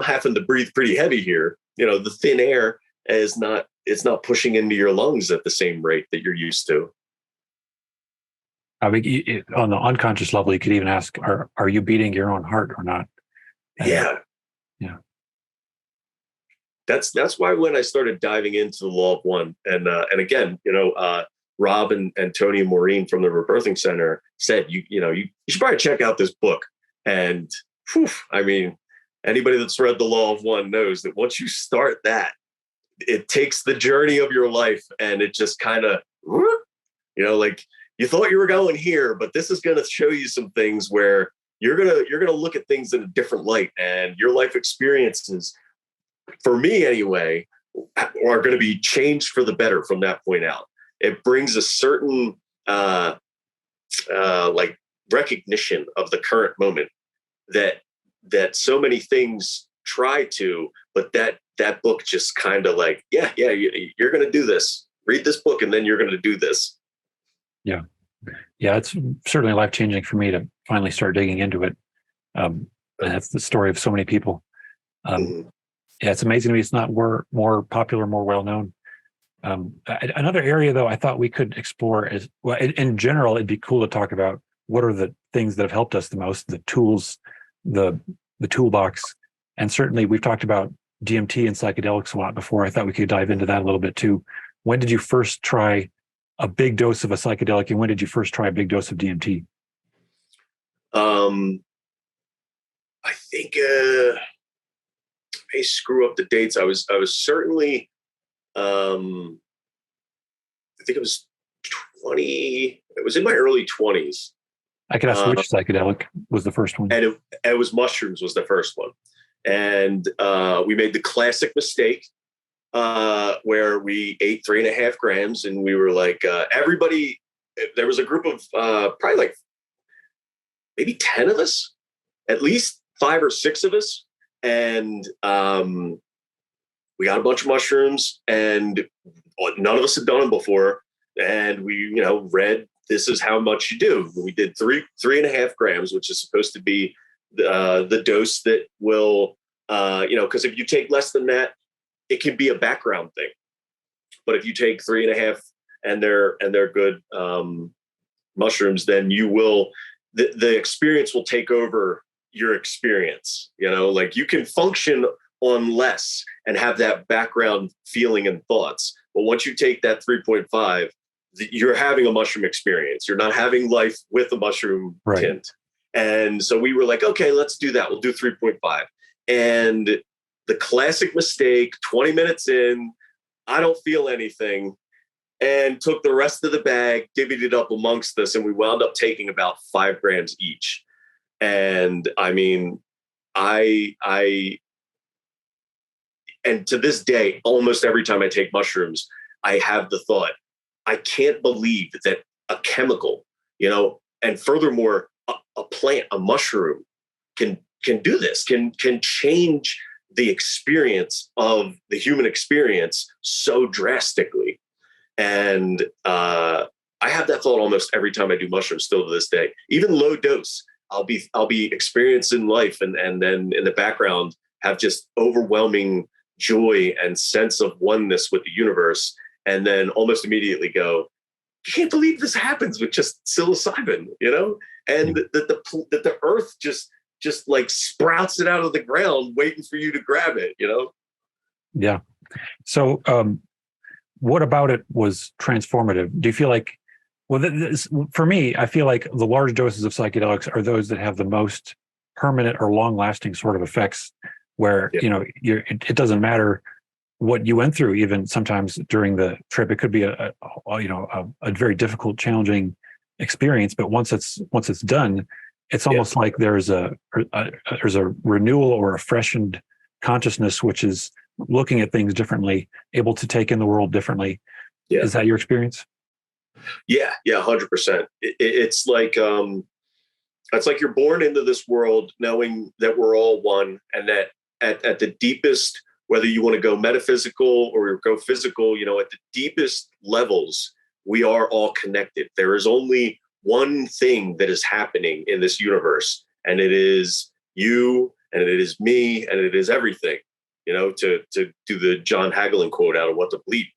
having to breathe pretty heavy here. the thin air it's not pushing into your lungs at the same rate that you're used to. I mean, on the unconscious level, you could even ask, are you beating your own heart or not? And, Yeah. Yeah. That's why when I started diving into the Law of One, and again, Rob and Tony and Maureen from the Rebirthing Center said, you should probably check out this book. And I mean, anybody that's read the Law of One knows that once you start that, it takes the journey of your life and it just kind of, like you thought you were going here, but this is going to show you some things where you're going to look at things in a different light, and your life experiences, for me anyway, are going to be changed for the better from that point out. It brings a certain like recognition of the current moment that so many things try to, but that book just kind of like, you're going to do this. Read this book, and then you're going to do this. Yeah. Yeah. It's certainly life-changing for me to finally start digging into it. And that's the story of so many people. Yeah, it's amazing to me. It's not more popular, more well-known. Another area, though, I thought we could explore is, well, in general, it'd be cool to talk about what are the things that have helped us the most, the tools, the toolbox. And certainly we've talked about DMT and psychedelics a lot before. I thought we could dive into that a little bit too. When did you first try a big dose of a psychedelic, and when did you first try a big dose of DMT? I think I may screw up the dates. I was certainly I think it was 20. It was in my early 20s. I could ask which psychedelic was the first one. And it was mushrooms was the first one. And we made the classic mistake where we ate 3.5 grams, and we were like, everybody, there was a group of probably like maybe 10 of us, at least 5 or 6 of us. And we got a bunch of mushrooms, and none of us had done them before. And we, read, this is how much you do. We did 3.5 grams, which is supposed to be the dose that will, because if you take less than that, it can be a background thing. But if you take 3.5 and they're good mushrooms, then you will, the experience will take over your experience. Like you can function on less and have that background feeling and thoughts. But once you take that 3.5, you're having a mushroom experience. You're not having life with a mushroom tint. And so we were like, okay, let's do that. We'll do 3.5. And the classic mistake, 20 minutes in, I don't feel anything, and took the rest of the bag, divvied it up amongst us, and we wound up taking about 5 grams each. And I mean, and to this day, almost every time I take mushrooms, I have the thought, I can't believe that a chemical, and furthermore, a plant, a mushroom can do this, can change the experience of the human experience so drastically. And I have that thought almost every time I do mushrooms still to this day. Even low dose, I'll be experiencing life, and then in the background have just overwhelming joy and sense of oneness with the universe. And then almost immediately go, I can't believe this happens with just psilocybin, and that the earth just like sprouts it out of the ground, waiting for you to grab it, Yeah. So what about it was transformative? Do you feel like, for me, I feel like the large doses of psychedelics are those that have the most permanent or long lasting sort of effects where, it doesn't matter what you went through, even sometimes during the trip. It could be a very difficult, challenging experience, but once it's done, it's almost like there's a renewal or a freshened consciousness, which is looking at things differently, able to take in the world differently. Yeah. Is that your experience? Yeah, 100%. It's like you're born into this world knowing that we're all one, and that at the deepest, whether you want to go metaphysical or go physical, at the deepest levels, we are all connected. There is only one thing that is happening in this universe, and it is you, and it is me, and it is everything. to do the John Hagelin quote out of What to Bleep,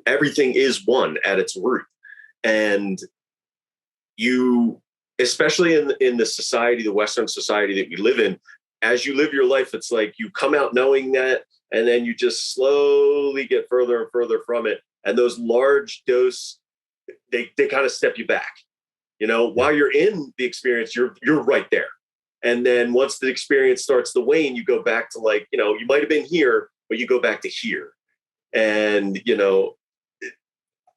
everything is one at its root. And you, especially in the society, the Western society that we live in, as you live your life, it's like you come out knowing that, and then you just slowly get further and further from it. And those large dose, they kind of step you back. While you're in the experience, you're right there. And then once the experience starts to wane, you go back to you might have been here, but you go back to here. And,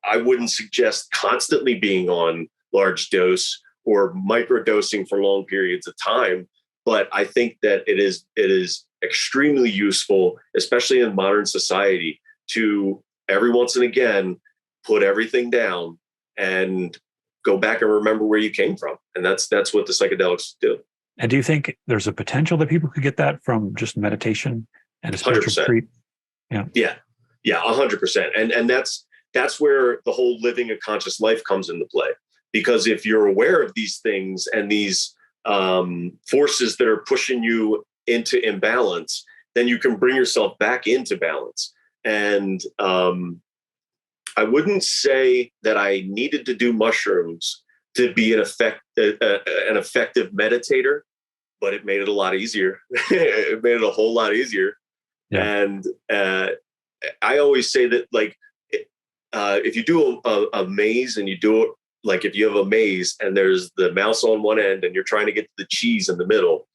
I wouldn't suggest constantly being on large dose or microdosing for long periods of time. But I think that it is extremely useful, especially in modern society, to every once and again put everything down and go back and remember where you came from. And that's what the psychedelics do. And do you think there's a potential that people could get that from just meditation and a spiritual 100%. retreat? Yeah, 100%. And that's where the whole living a conscious life comes into play. Because if you're aware of these things and these forces that are pushing you into imbalance, then you can bring yourself back into balance. And I wouldn't say that I needed to do mushrooms to be an effective meditator, but it made it a lot easier. It made it a whole lot easier. Yeah. And I always say that, if you do a maze and you do it, if you have a maze and there's the mouse on one end and you're trying to get to the cheese in the middle,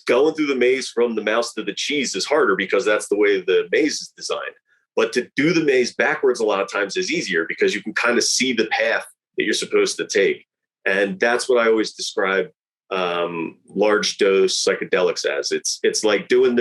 going through the maze from the mouse to the cheese is harder because that's the way the maze is designed. But to do the maze backwards a lot of times is easier because you can kind of see the path that you're supposed to take. And that's what I always describe large dose psychedelics as. It's like doing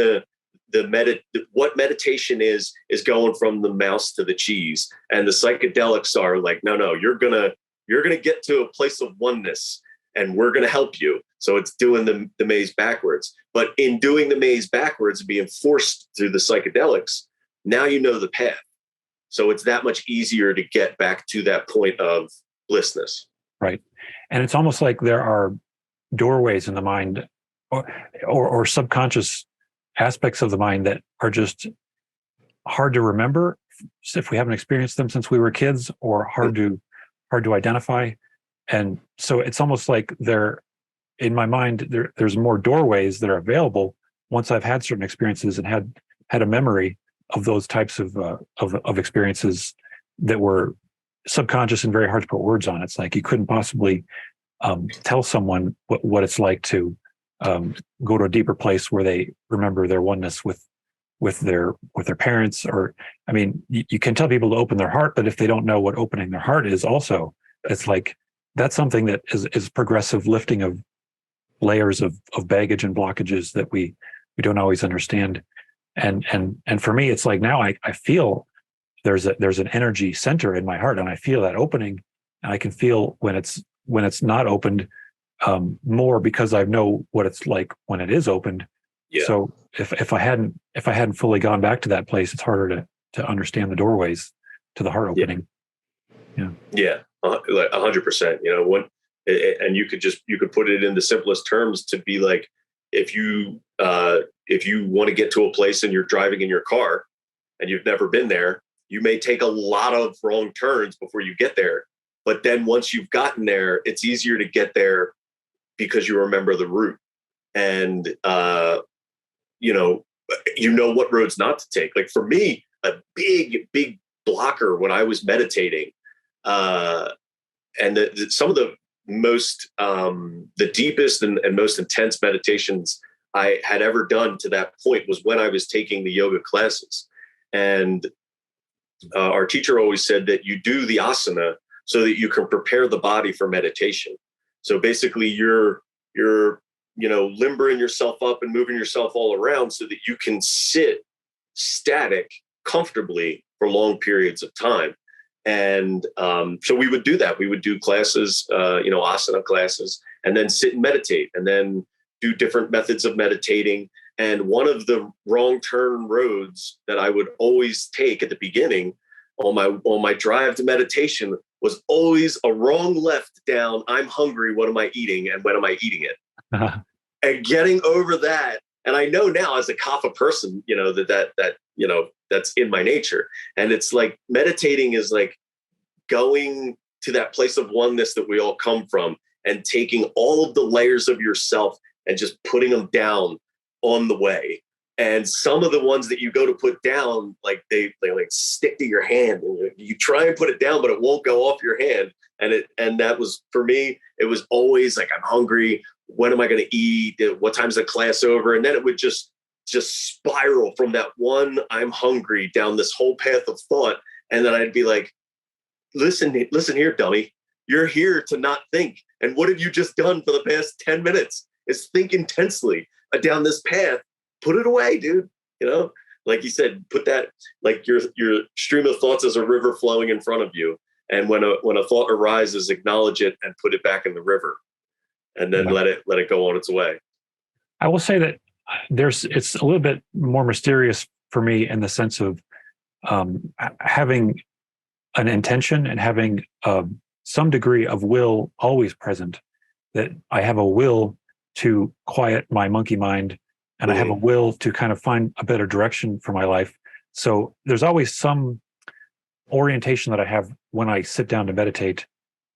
what meditation is going from the mouse to the cheese. And the psychedelics are no, you're gonna get to a place of oneness and we're gonna help you. So it's doing the maze backwards. But in doing the maze backwards, being forced through the psychedelics, now you know the path. So it's that much easier to get back to that point of blissness. Right. And it's almost like there are doorways in the mind or subconscious aspects of the mind that are just hard to remember if we haven't experienced them since we were kids, or hard to identify. And so it's almost like in my mind, there's more doorways that are available once I've had certain experiences and had a memory of those types of experiences that were subconscious and very hard to put words on. It's like you couldn't possibly tell someone what it's like to go to a deeper place where they remember their oneness with their parents. Or, I mean, you can tell people to open their heart, but if they don't know what opening their heart is, also, it's like that's something that is progressive lifting of layers of baggage and blockages that we don't always understand. And for me, it's like now I feel there's an energy center in my heart, and I feel that opening, and I can feel when it's not opened more because I know what it's like when it is opened. Yeah. So if I hadn't fully gone back to that place, it's harder to understand the doorways to the heart opening. Yeah, 100%. And you could put it in the simplest terms to be like, if you want to get to a place and you're driving in your car and you've never been there, you may take a lot of wrong turns before you get there. But then once you've gotten there, it's easier to get there because you remember the route. And, you know what roads not to take. Like for me, a big blocker when I was meditating, and some of the most, the deepest and most intense meditations I had ever done to that point was when I was taking the yoga classes. And our teacher always said that you do the asana so that you can prepare the body for meditation. So basically you're limbering yourself up and moving yourself all around so that you can sit static comfortably for long periods of time. And so we would do that. We would do classes, asana classes, and then sit and meditate, and then do different methods of meditating. And one of the wrong turn roads that I would always take at the beginning on my drive to meditation was always a wrong left down. I'm hungry. What am I eating? And when am I eating it? Uh-huh. And getting over that And I know now as a kapha person, that's in my nature. And it's like meditating is like going to that place of oneness that we all come from and taking all of the layers of yourself and just putting them down on the way. And some of the ones that you go to put down, like they like stick to your hand, and you try and put it down, but it won't go off your hand. And that was, for me, it was always like, I'm hungry. When am I going to eat? What time's the class over? And then it would just spiral from that one, I'm hungry, down this whole path of thought. And then I'd be like, listen here, dummy. You're here to not think. And what have you just done for the past 10 minutes is think intensely down this path. Put it away, dude. Like you said, put that, like your stream of thoughts as a river flowing in front of you. And when a thought arises, acknowledge it and put it back in the river, and then let it go on its way. I will say that it's a little bit more mysterious for me in the sense of having an intention and having some degree of will always present, that I have a will to quiet my monkey mind, and I have a will to kind of find a better direction for my life. So there's always some orientation that I have when I sit down to meditate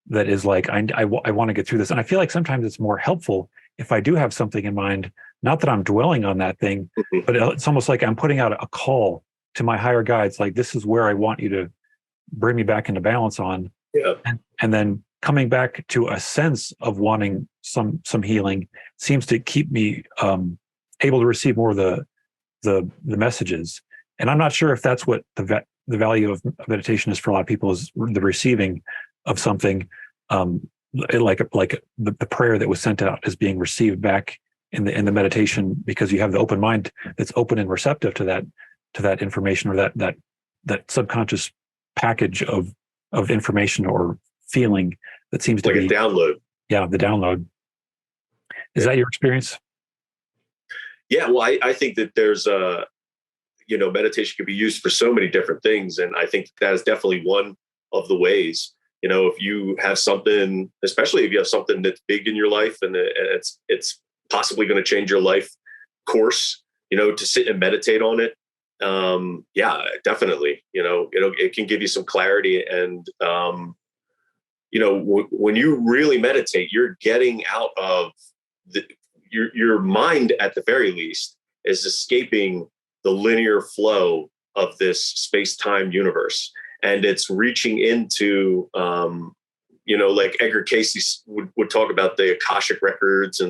that is like, I want to get through this. And I feel like sometimes it's more helpful if I do have something in mind, not that I'm dwelling on that thing, but it's almost like I'm putting out a call to my higher guides, like, this is where I want you to bring me back into balance on. Yeah. And then coming back to a sense of wanting some healing seems to keep me able to receive more of the messages. And I'm not sure if that's what the value of meditation is for a lot of people, is the receiving of something, like the prayer that was sent out is being received back in the meditation, because you have the open mind that's open and receptive to that information, or that subconscious package of information or feeling that seems to like be a download. Yeah, the download. Is that your experience? Yeah, well, I think that there's meditation can be used for so many different things, and I think that is definitely one of the ways. If you have something, especially if you have something that's big in your life, and it's possibly going to change your life course, to sit and meditate on it. Yeah, definitely. It can give you some clarity, and when you really meditate, you're getting out of your mind, at the very least, is escaping the linear flow of this space-time universe. And it's reaching into, like Edgar Cayce would talk about the Akashic records,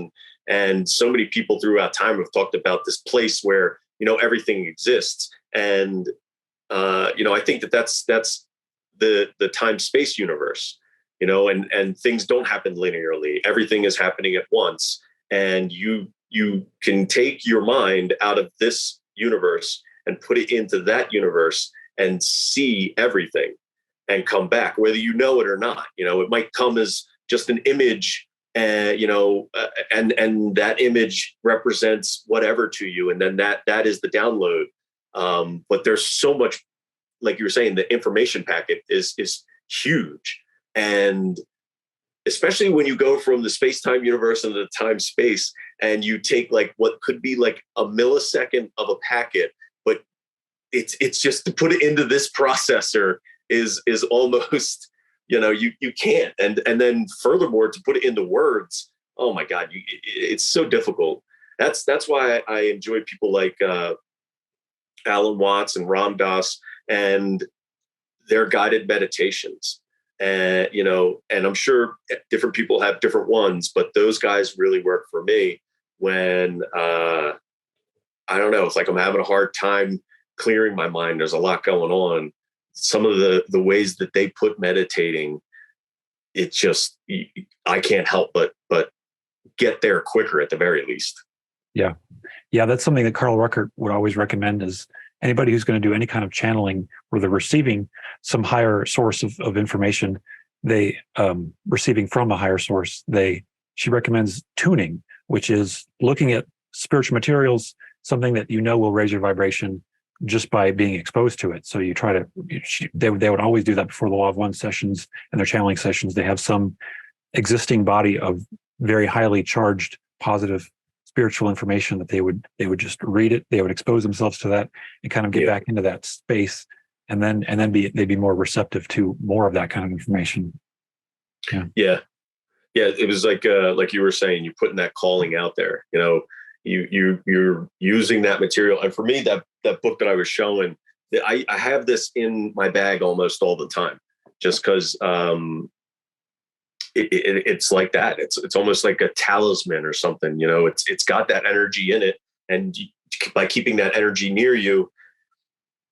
and so many people throughout time have talked about this place where, everything exists. And, I think that's the time-space universe, and things don't happen linearly. Everything is happening at once. And you can take your mind out of this universe and put it into that universe and see everything and come back, whether you know it or not. It might come as just an image, and that image represents whatever to you. And then that is the download. But there's so much, like you were saying, the information packet is huge. And especially when you go from the space-time universe into the time-space, and you take like what could be like a millisecond of a packet, but it's just to put it into this processor is almost, you can't. And then furthermore, to put it into words, oh my God, it's so difficult. That's why I enjoy people like Alan Watts and Ram Dass and their guided meditations. And, and I'm sure different people have different ones, but those guys really work for me when, I don't know, it's like I'm having a hard time clearing my mind. There's a lot going on. Some of the ways that they put meditating, it just, I can't help but get there quicker at the very least. Yeah. Yeah. That's something that Carl Ruckert would always recommend, is anybody who's going to do any kind of channeling where they're receiving some higher source of information, they receiving from a higher source, she recommends tuning, which is looking at spiritual materials, something that will raise your vibration just by being exposed to it. So you try to, they would always do that before the Law of One sessions and their channeling sessions. They have some existing body of very highly charged positive spiritual information that they would just read it, they would expose themselves to that and kind of get back into that space, and then they'd be more receptive to more of that kind of information. Yeah. It was like you were saying, you're putting that calling out there. You're using that material. And for me, that book that I was showing, I have this in my bag almost all the time, just because it's like that. It's almost like a talisman or something. It's got that energy in it, and by keeping that energy near you,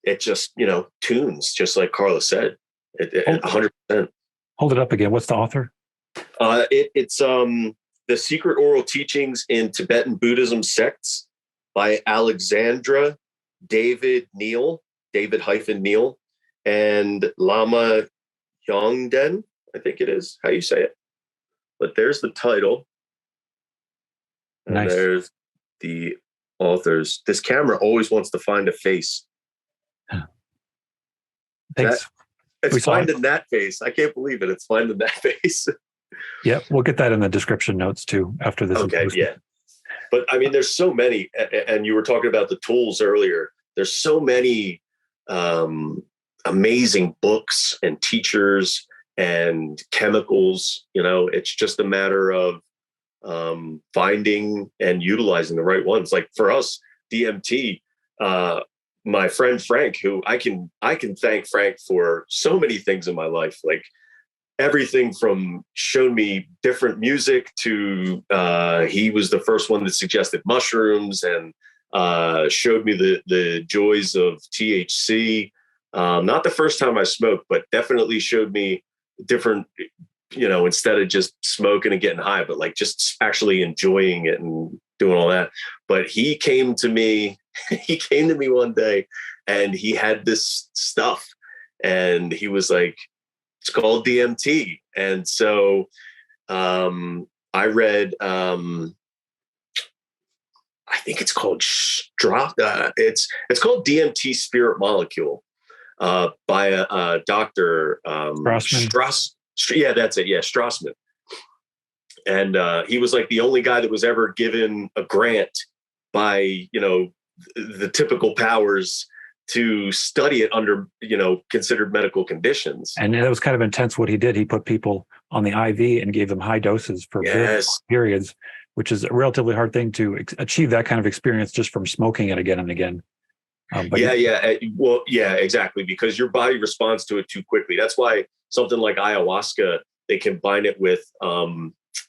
it just tunes, just like Carla said. 100%. Hold it up again. What's the author? It's The Secret Oral Teachings in Tibetan Buddhism Sects by Alexandra David Neal, David-Neal, and Lama Yongden, I think it is how you say it. But there's the title. And nice. There's the authors. This camera always wants to find a face. Thanks. It's finding that face. I can't believe it. It's finding that face. Yeah, we'll get that in the description notes too after this. Okay, yeah. But I mean, there's so many, and you were talking about the tools earlier. There's so many amazing books and teachers and chemicals. It's just a matter of finding and utilizing the right ones. Like for us, DMT. My friend Frank, who I can thank Frank for so many things in my life, like everything from showing me different music to he was the first one that suggested mushrooms and showed me the joys of THC. Not the first time I smoked, but definitely showed me different, instead of just smoking and getting high, but like just actually enjoying it and doing all that. But he came to me one day and he had this stuff and he was like, it's called DMT. And so I read, I think it's called it's called DMT Spirit Molecule by a Dr. Yeah, that's it. Yeah, Strassman. And he was like the only guy that was ever given a grant by, the typical powers to study it under, considered medical conditions. And it was kind of intense what he did. He put people on the IV and gave them high doses for periods, which is a relatively hard thing to achieve that kind of experience just from smoking it again and again. Well, yeah, exactly. Because your body responds to it too quickly. That's why something like ayahuasca, they combine it with,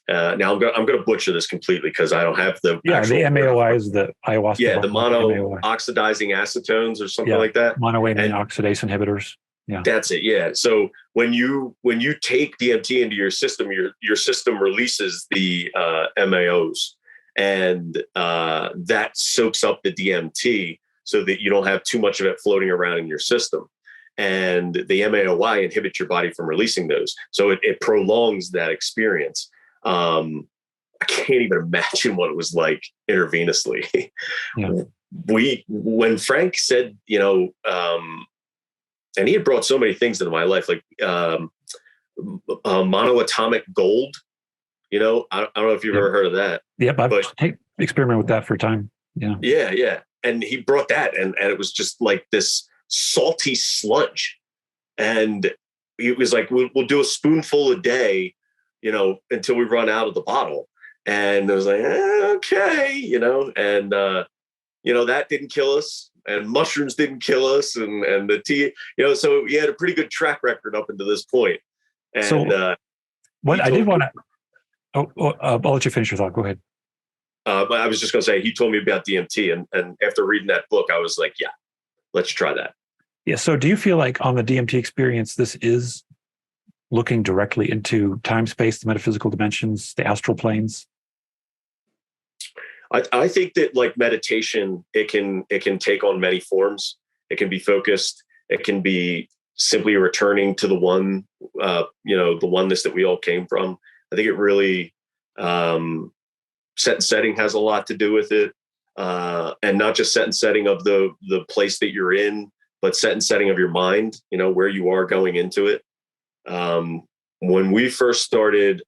now I'm going to butcher this completely because I don't have the the MAOI is the ayahuasca. Yeah, the mono-oxidizing acetones or something like that. Monoamine oxidase inhibitors. Yeah, that's it. Yeah. So when you take DMT into your system system releases the MAOs, and that soaks up the DMT so that you don't have too much of it floating around in your system. And the MAOI inhibits your body from releasing those, so it prolongs that experience. I can't even imagine what it was like intravenously. Yeah. When Frank said, and he had brought so many things into my life, like monoatomic gold. I don't know if you've ever heard of that. Yeah, but experiment with that for a time. Yeah. Yeah. And he brought that, and it was just like this salty sludge. And he was like, we'll do a spoonful a day, until we run out of the bottle. And I was like, okay, and, that didn't kill us, and mushrooms didn't kill us, and the tea, so he had a pretty good track record up until this point. And so, what I did want to, I'll let you finish your thought. Go ahead. But I was just going to say, he told me about DMT, and after reading that book, I was like, yeah, let's try that. Yeah. So do you feel like on the DMT experience, this is looking directly into time, space, the metaphysical dimensions, the astral planes? I think that like meditation, it can take on many forms. It can be focused. It can be simply returning to the one, the oneness that we all came from. I think it really, set and setting has a lot to do with it. And not just set and setting of the place that you're in, but set and setting of your mind, where you are going into it. When we first started,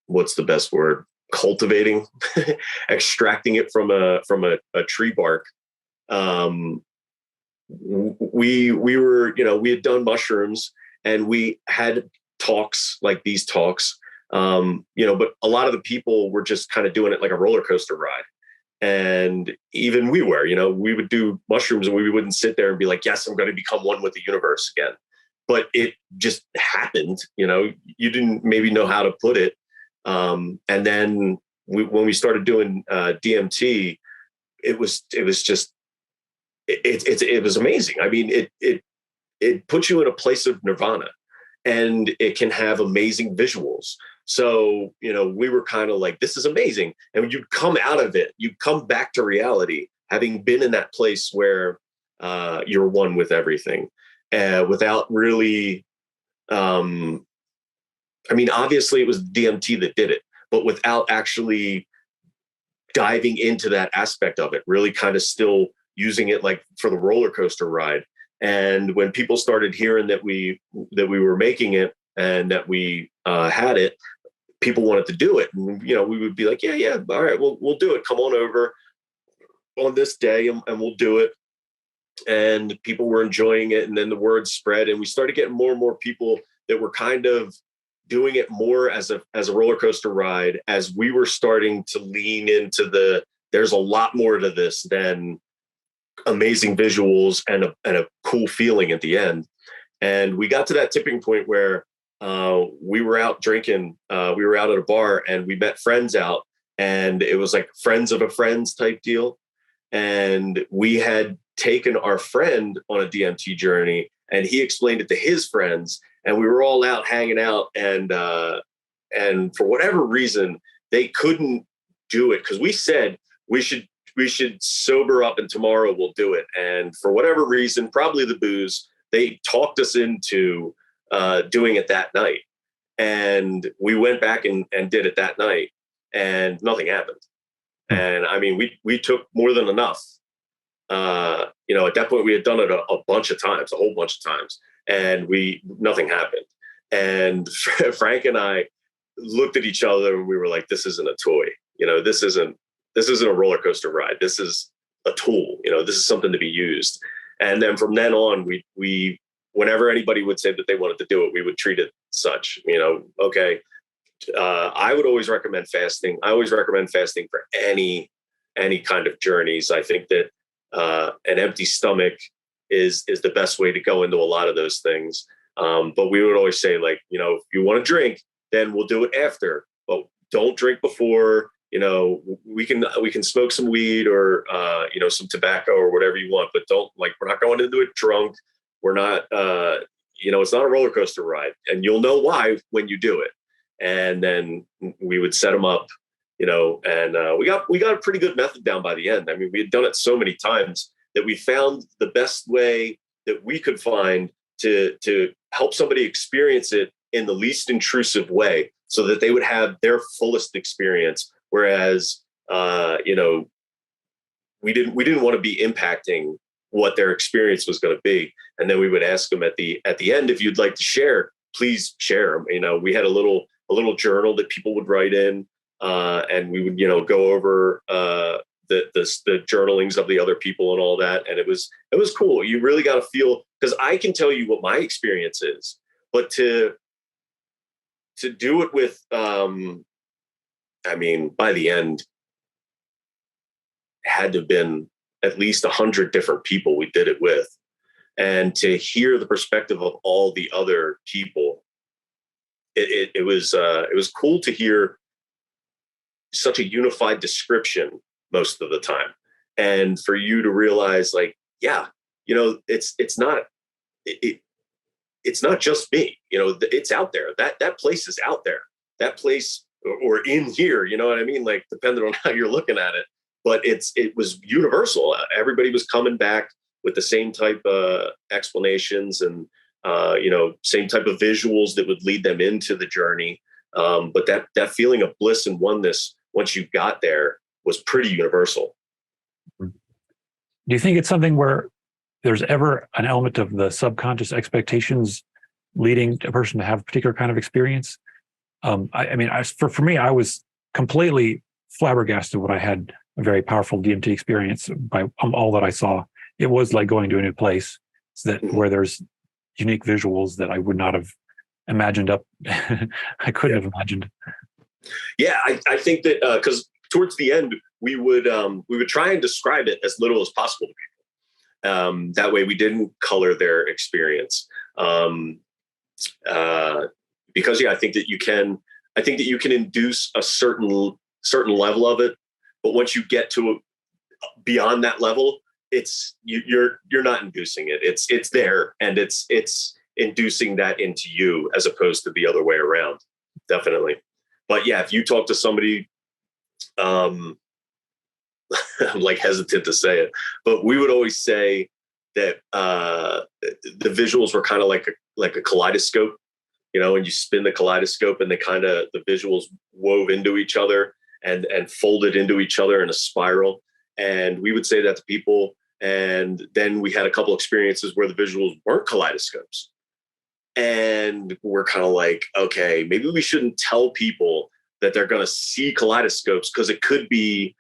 what's the best word? cultivating, extracting it from a tree bark. We were, we had done mushrooms and we had talks like these talks, but a lot of the people were just kind of doing it like a roller coaster ride. And even we were, we would do mushrooms and we wouldn't sit there and be like, yes, I'm going to become one with the universe again. But it just happened, you didn't maybe know how to put it. And then when we started doing DMT, it was just, it was amazing. I mean, it puts you in a place of nirvana, and it can have amazing visuals. So, we were kind of like, this is amazing. And you'd come out of it, you'd come back to reality, having been in that place where you're one with everything, without really, obviously it was DMT that did it, but without actually diving into that aspect of it, really kind of still using it like for the roller coaster ride. And when people started hearing that we were making it and that we had it, people wanted to do it. And, we would be like, yeah, all right, we'll do it. Come on over on this day and we'll do it. And people were enjoying it. And then the word spread, and we started getting more and more people that were kind of doing it more as a roller coaster ride, as we were starting to lean into there's a lot more to this than amazing visuals and a cool feeling at the end. And we got to that tipping point where we were out drinking. We were out at a bar and we met friends out, and it was like friends of a friends type deal. And we had taken our friend on a DMT journey, and he explained it to his friends, and we were all out hanging out. And for whatever reason, they couldn't do it because we said we should sober up and tomorrow we'll do it. And for whatever reason, probably the booze, they talked us into doing it that night. And we went back and did it that night, and nothing happened. And we took more than enough. At that point we had done it a bunch of times, a whole bunch of times, and nothing happened. And Frank and I looked at each other and we were like, this isn't a toy. This isn't a roller coaster ride. This is a tool. This is something to be used. And then from then on, we whenever anybody would say that they wanted to do it, we would treat it such. Okay. I would always recommend fasting. I always recommend fasting for any kind of journeys. I think that an empty stomach is the best way to go into a lot of those things. But we would always say, like, if you want to drink, then we'll do it after. But don't drink before. We can smoke some weed or some tobacco or whatever you want, but we're not going into it drunk. We're not it's not a roller coaster ride, and you'll know why when you do it. And then we would set them up, and we got a pretty good method down by the end. We had done it so many times that we found the best way that we could find to help somebody experience it in the least intrusive way, so that they would have their fullest experience. Whereas, we didn't want to be impacting what their experience was going to be. And then we would ask them at the end, if you'd like to share, please share. We had a little journal that people would write in, and we would, go over the journalings of the other people and all that. And it was cool. You really got to feel, because I can tell you what my experience is, but to do it with, by the end, had to have been at least 100 different people we did it with. And to hear the perspective of all the other people, it was cool to hear such a unified description most of the time. And for you to realize, like, yeah, it's not just me, it's out there. That place is out there. That place, or in here, you know what I mean? Like, depending on how you're looking at it. But it was universal. Everybody was coming back with the same type of explanations and, same type of visuals that would lead them into the journey. But that feeling of bliss and oneness, once you got there, was pretty universal. Do you think it's something where there's ever an element of the subconscious expectations leading a person to have a particular kind of experience? For me, I was completely flabbergasted when I had a very powerful DMT experience by all that I saw. It was like going to a new place where there's unique visuals that I would not have imagined up. I couldn't have imagined. Yeah, I think that because towards the end we would try and describe it as little as possible to people. That way we didn't color their experience. Because I think that you can induce a certain level of it, but once you get to beyond that level, you're not inducing it. It's there, and it's inducing that into you as opposed to the other way around. Definitely. But yeah, if you talk to somebody, I'm like hesitant to say it, but we would always say that the visuals were kind of like a kaleidoscope, and you spin the kaleidoscope and the visuals wove into each other and folded into each other in a spiral. And we would say that to people. And then we had a couple experiences where the visuals weren't kaleidoscopes. And we're kind of like, okay, maybe we shouldn't tell people that they're going to see kaleidoscopes because it could be,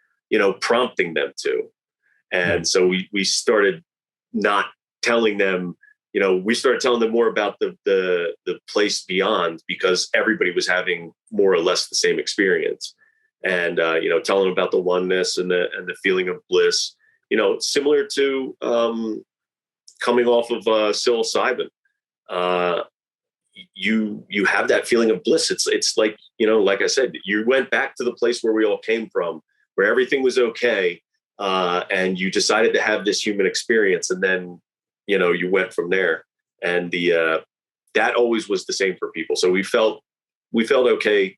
prompting them to. And so we started not telling them, we started telling them more about the place beyond, because everybody was having more or less the same experience. And, telling them about the oneness and the feeling of bliss, similar to coming off of psilocybin. You have that feeling of bliss. It's like, like I said, you went back to the place where we all came from, where everything was okay. And you decided to have this human experience. And then, you went from there. And that always was the same for people. So we felt okay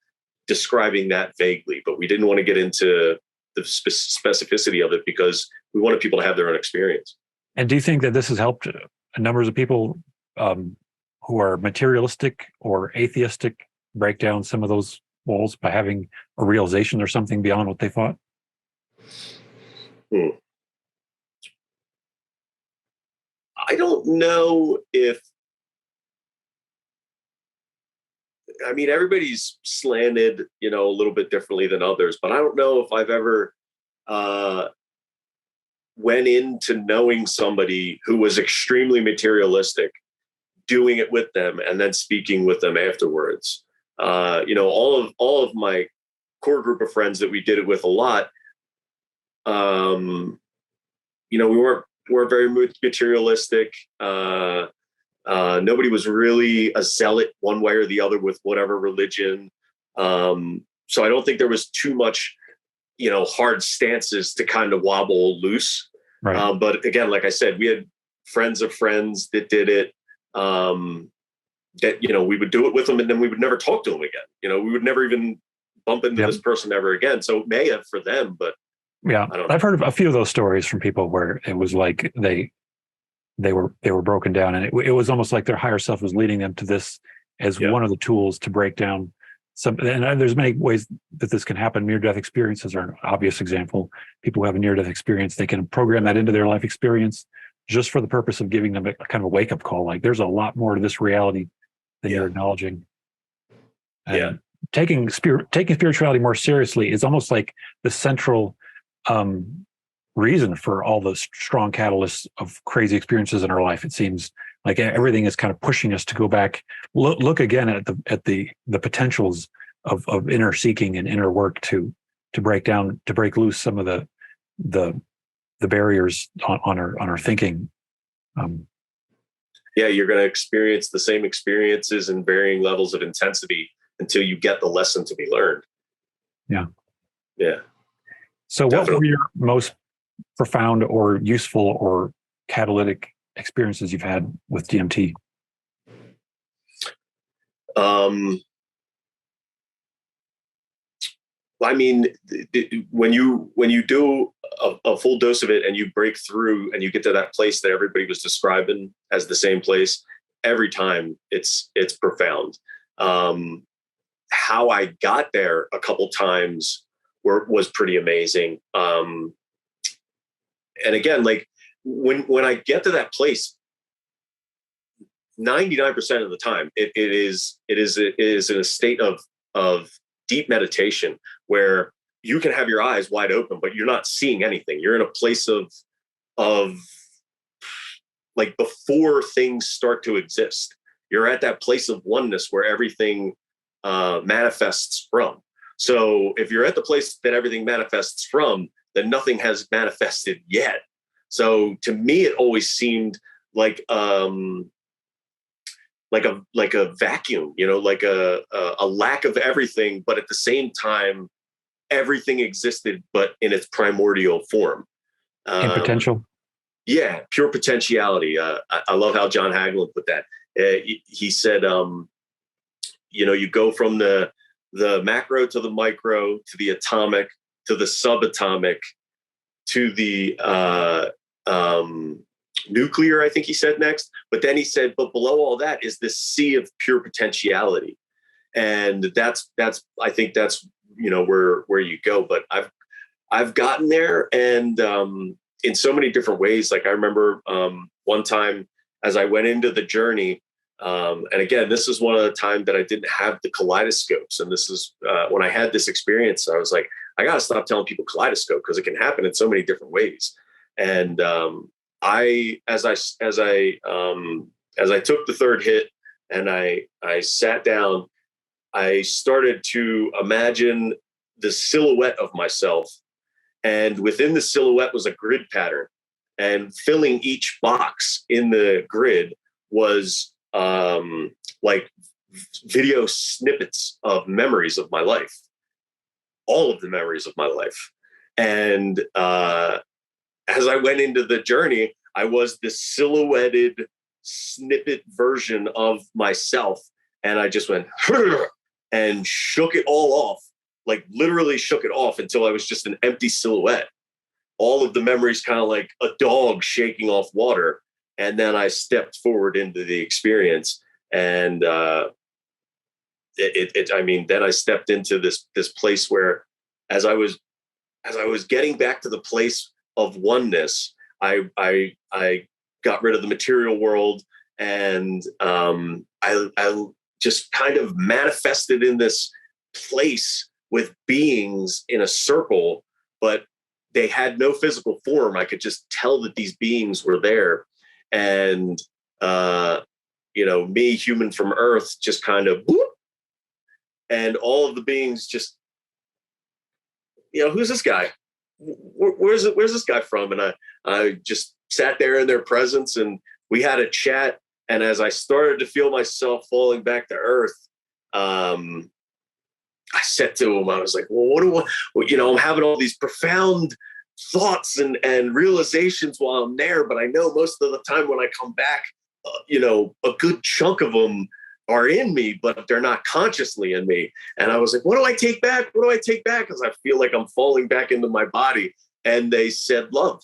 describing that vaguely, but we didn't want to get into the specificity of it because we wanted people to have their own experience. And do you think that this has helped numbers of people who are materialistic or atheistic break down some of those walls by having a realization or something beyond what they thought? I don't know if, everybody's slanted, a little bit differently than others, but I don't know if I've ever went into knowing somebody who was extremely materialistic, doing it with them, and then speaking with them afterwards. All of my core group of friends that we did it with a lot, we weren't very materialistic. Nobody was really a zealot one way or the other with whatever religion. So I don't think there was too much, hard stances to kind of wobble loose. Right. But again, like I said, we had friends of friends that did it. That, we would do it with them and then we would never talk to them again. We would never even bump into this person ever again. So it may have for them, but yeah, I've heard of a few of those stories from people where it was like they were broken down, and it was almost like their higher self was leading them to this as one of the tools to break down some. And there's many ways that this can happen. Near-death experiences are an obvious example. People who have a near-death experience, they can program that into their life experience just for the purpose of giving them a kind of a wake-up call. Like, there's a lot more to this reality than you're acknowledging. And taking spirituality more seriously is almost like the central reason for all the strong catalysts of crazy experiences in our life. It seems like everything is kind of pushing us to go back, look again at the potentials of inner seeking and inner work to break loose some of the barriers on our thinking. You're going to experience the same experiences in varying levels of intensity until you get the lesson to be learned. Yeah. So Definitely. What were your most profound or useful or catalytic experiences you've had with DMT? When you do a full dose of it and you break through and you get to that place that everybody was describing as the same place, every time it's profound. How I got there a couple times was pretty amazing. And again, like when I get to that place, 99% of the time, it is in a state of deep meditation where you can have your eyes wide open, but you're not seeing anything. You're in a place of like before things start to exist. You're at that place of oneness where everything manifests from. So if you're at the place that everything manifests from, then nothing has manifested yet. So to me, it always seemed like a vacuum, like a lack of everything, but at the same time, everything existed, but in its primordial form. In potential. Yeah, pure potentiality. I love how John Hagelin put that. He said, you go from the macro to the micro to the atomic to the subatomic to the nuclear, I think he said next. But then he said, but below all that is this sea of pure potentiality. And that's I think that's where you go. But I've gotten there, and in so many different ways. Like I remember one time as I went into the journey, and again, this is one of the time that I didn't have the kaleidoscopes. And this is when I had this experience, I was like, I got to stop telling people kaleidoscope because it can happen in so many different ways. And as I took the third hit and I sat down, I started to imagine the silhouette of myself. And within the silhouette was a grid pattern. And filling each box in the grid was like video snippets of memories of my life, all of the memories of my life. And as I went into the journey, I was this silhouetted snippet version of myself. And I just went and shook it all off, like literally shook it off until I was just an empty silhouette. All of the memories kind of like a dog shaking off water. And then I stepped forward into the experience. And then I stepped into this place where as I was getting back to the place of oneness, I got rid of the material world, and I just kind of manifested in this place with beings in a circle, but they had no physical form. I could just tell that these beings were there. And, me, human from Earth, just kind of whoop, and all of the beings just, who's this guy? Where's this guy from? And I just sat there in their presence, and we had a chat. And as I started to feel myself falling back to earth, I said to him, I was like, well, I'm having all these profound thoughts and realizations while I'm there. But I know most of the time when I come back, a good chunk of them are in me, but they're not consciously in me. And I was like, what do I take back? What do I take back? Because I feel like I'm falling back into my body. And they said, love.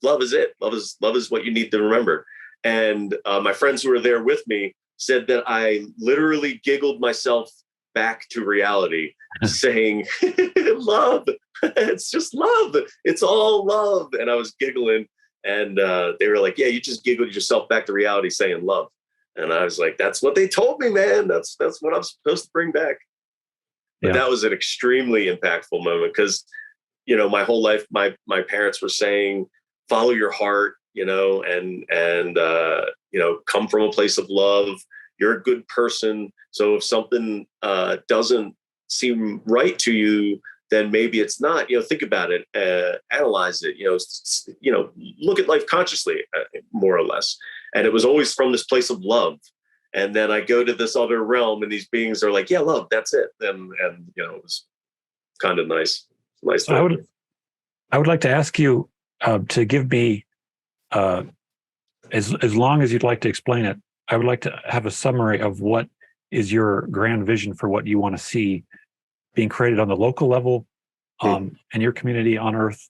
Love is it. Love is what you need to remember. And my friends who were there with me said that I literally giggled myself back to reality, saying, love. It's just love. It's all love. And I was giggling. And they were like, yeah, you just giggled yourself back to reality saying love. And I was like, that's what they told me, man. That's what I'm supposed to bring back. But that was an extremely impactful moment because, my whole life, my parents were saying, follow your heart, and come from a place of love. You're a good person. So if something doesn't seem right to you, then maybe it's not. Think about it, analyze it. Look at life consciously, more or less. And it was always from this place of love. And then I go to this other realm, and these beings are like, "Yeah, love, that's it." And it was kind of nice. Nice. So I would like to ask you to give me, as long as you'd like to explain it, I would like to have a summary of what is your grand vision for what you want to see being created on the local level, in your community on Earth,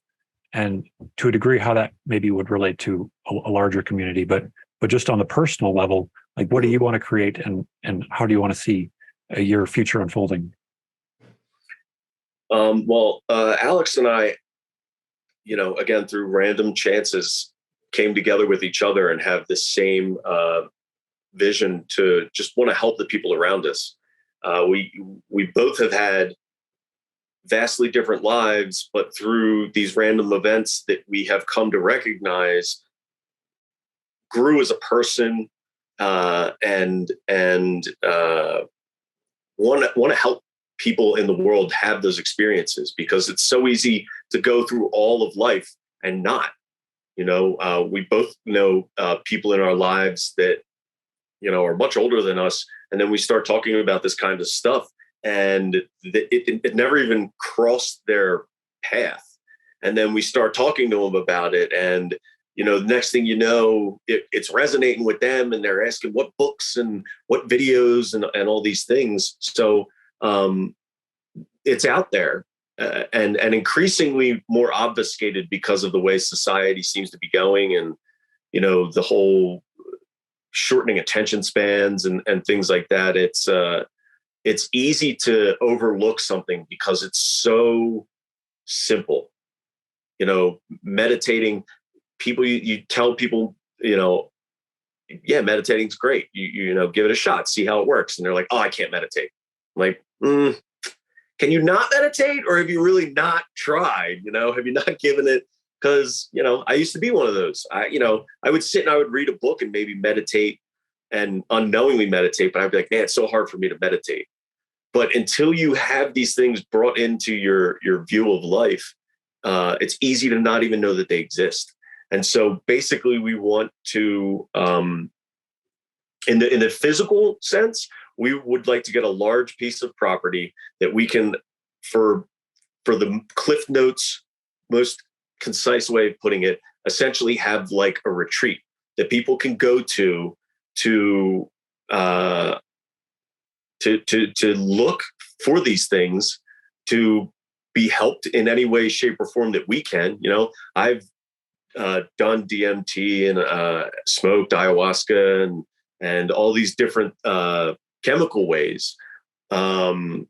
and to a degree how that maybe would relate to a larger community, but just on the personal level, like what do you want to create, and how do you want to see your future unfolding? Alex and I, again, through random chances, came together with each other and have the same vision to just want to help the people around us. We both have had vastly different lives, but through these random events that we have come to recognize, grew as a person, and want to help people in the world have those experiences, because it's so easy to go through all of life and not. We both know people in our lives that are much older than us, and then we start talking about this kind of stuff, and it never even crossed their path. And then we start talking to them about it, and the next thing you know, it's resonating with them, and they're asking what books and what videos and all these things. So it's out there, and increasingly more obfuscated because of the way society seems to be going, and the whole shortening attention spans and things like that. It's easy to overlook something because it's so simple. Meditating. People, you tell people, yeah, meditating's great. You give it a shot, see how it works, and they're like, oh, I can't meditate. I'm like, can you not meditate, or have you really not tried? Have you not given it? Because I used to be one of those. I would sit and I would read a book and maybe meditate and unknowingly meditate, but I'd be like, man, it's so hard for me to meditate. But until you have these things brought into your view of life, it's easy to not even know that they exist. And so basically we want to, in the physical sense, we would like to get a large piece of property that we can, for the Cliff Notes, most concise way of putting it, essentially have like a retreat that people can go to look for these things, to be helped in any way, shape, or form that we can. I've done DMT and smoked ayahuasca and all these different chemical ways. So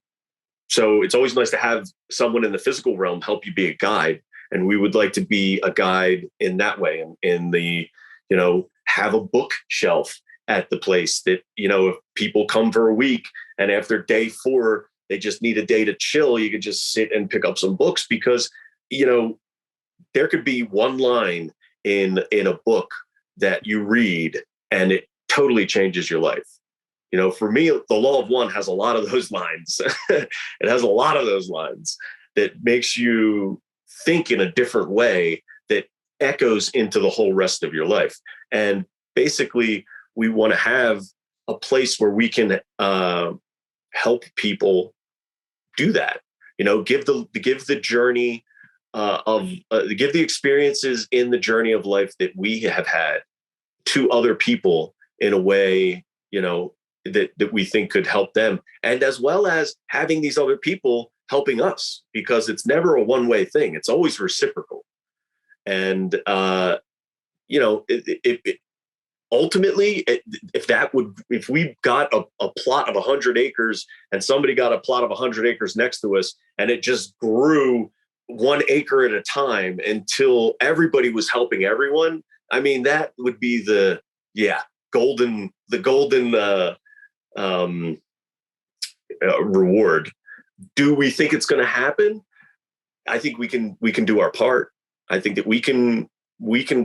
it's always nice to have someone in the physical realm help you be a guide. And we would like to be a guide in that way, in the, have a bookshelf at the place that, if people come for a week and after day 4, they just need a day to chill, you could just sit and pick up some books, because, there could be one line in a book that you read and it totally changes your life. For me, the Law of One has a lot of those lines. It has a lot of those lines that makes you think in a different way that echoes into the whole rest of your life. And basically, we want to have a place where we can help people do that. Give the journey give the experiences in the journey of life that we have had to other people in a way, that we think could help them, and as well as having these other people helping us, because it's never a one-way thing. It's always reciprocal. And, ultimately, if we got a plot of 100 acres and somebody got a plot of 100 acres next to us, and it just grew 1 acre at a time until everybody was helping everyone, I mean, that would be the golden reward. Do we think it's going to happen? I think we can do our part. I think that we can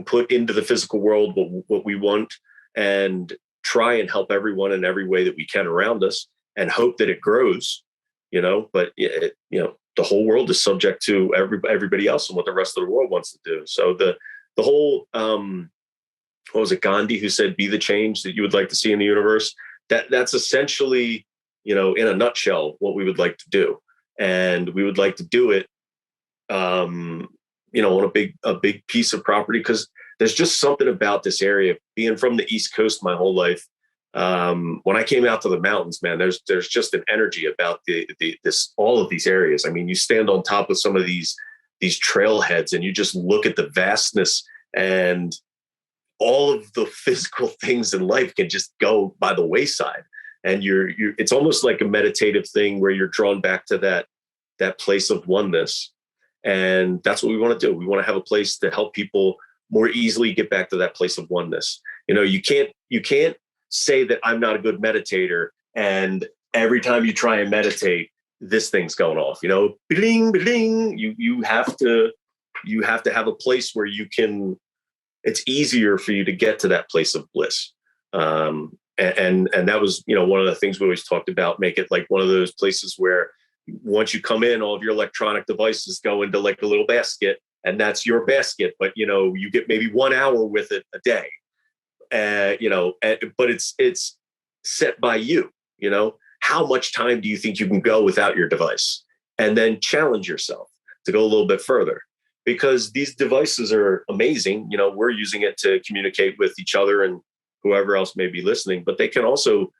put into the physical world what we want, and try and help everyone in every way that we can around us, and hope that it grows. But the whole world is subject to everybody else and what the rest of the world wants to do. So the whole what was it, Gandhi, who said, "Be the change that you would like to see in the universe." That's essentially, in a nutshell, what we would like to do, and we would like to do it, on a big piece of property, because there's just something about this area. Being from the East Coast my whole life, when I came out to the mountains, man, there's just an energy about all of these areas. I mean, you stand on top of some of these trailheads and you just look at the vastness, and all of the physical things in life can just go by the wayside. And it's almost like a meditative thing where you're drawn back to that place of oneness. And that's what we want to do. We want to have a place to help people more easily get back to that place of oneness. You can't say that I'm not a good meditator and every time you try and meditate, this thing's going off, bling, bling. You have to have a place where it's easier for you to get to that place of bliss. And that was, one of the things we always talked about, make it like one of those places where once you come in, all of your electronic devices go into like a little basket, and that's your basket. But, you get maybe 1 hour with it a day, but it's set by you, how much time do you think you can go without your device? And then challenge yourself to go a little bit further, because these devices are amazing. We're using it to communicate with each other and whoever else may be listening, but they can also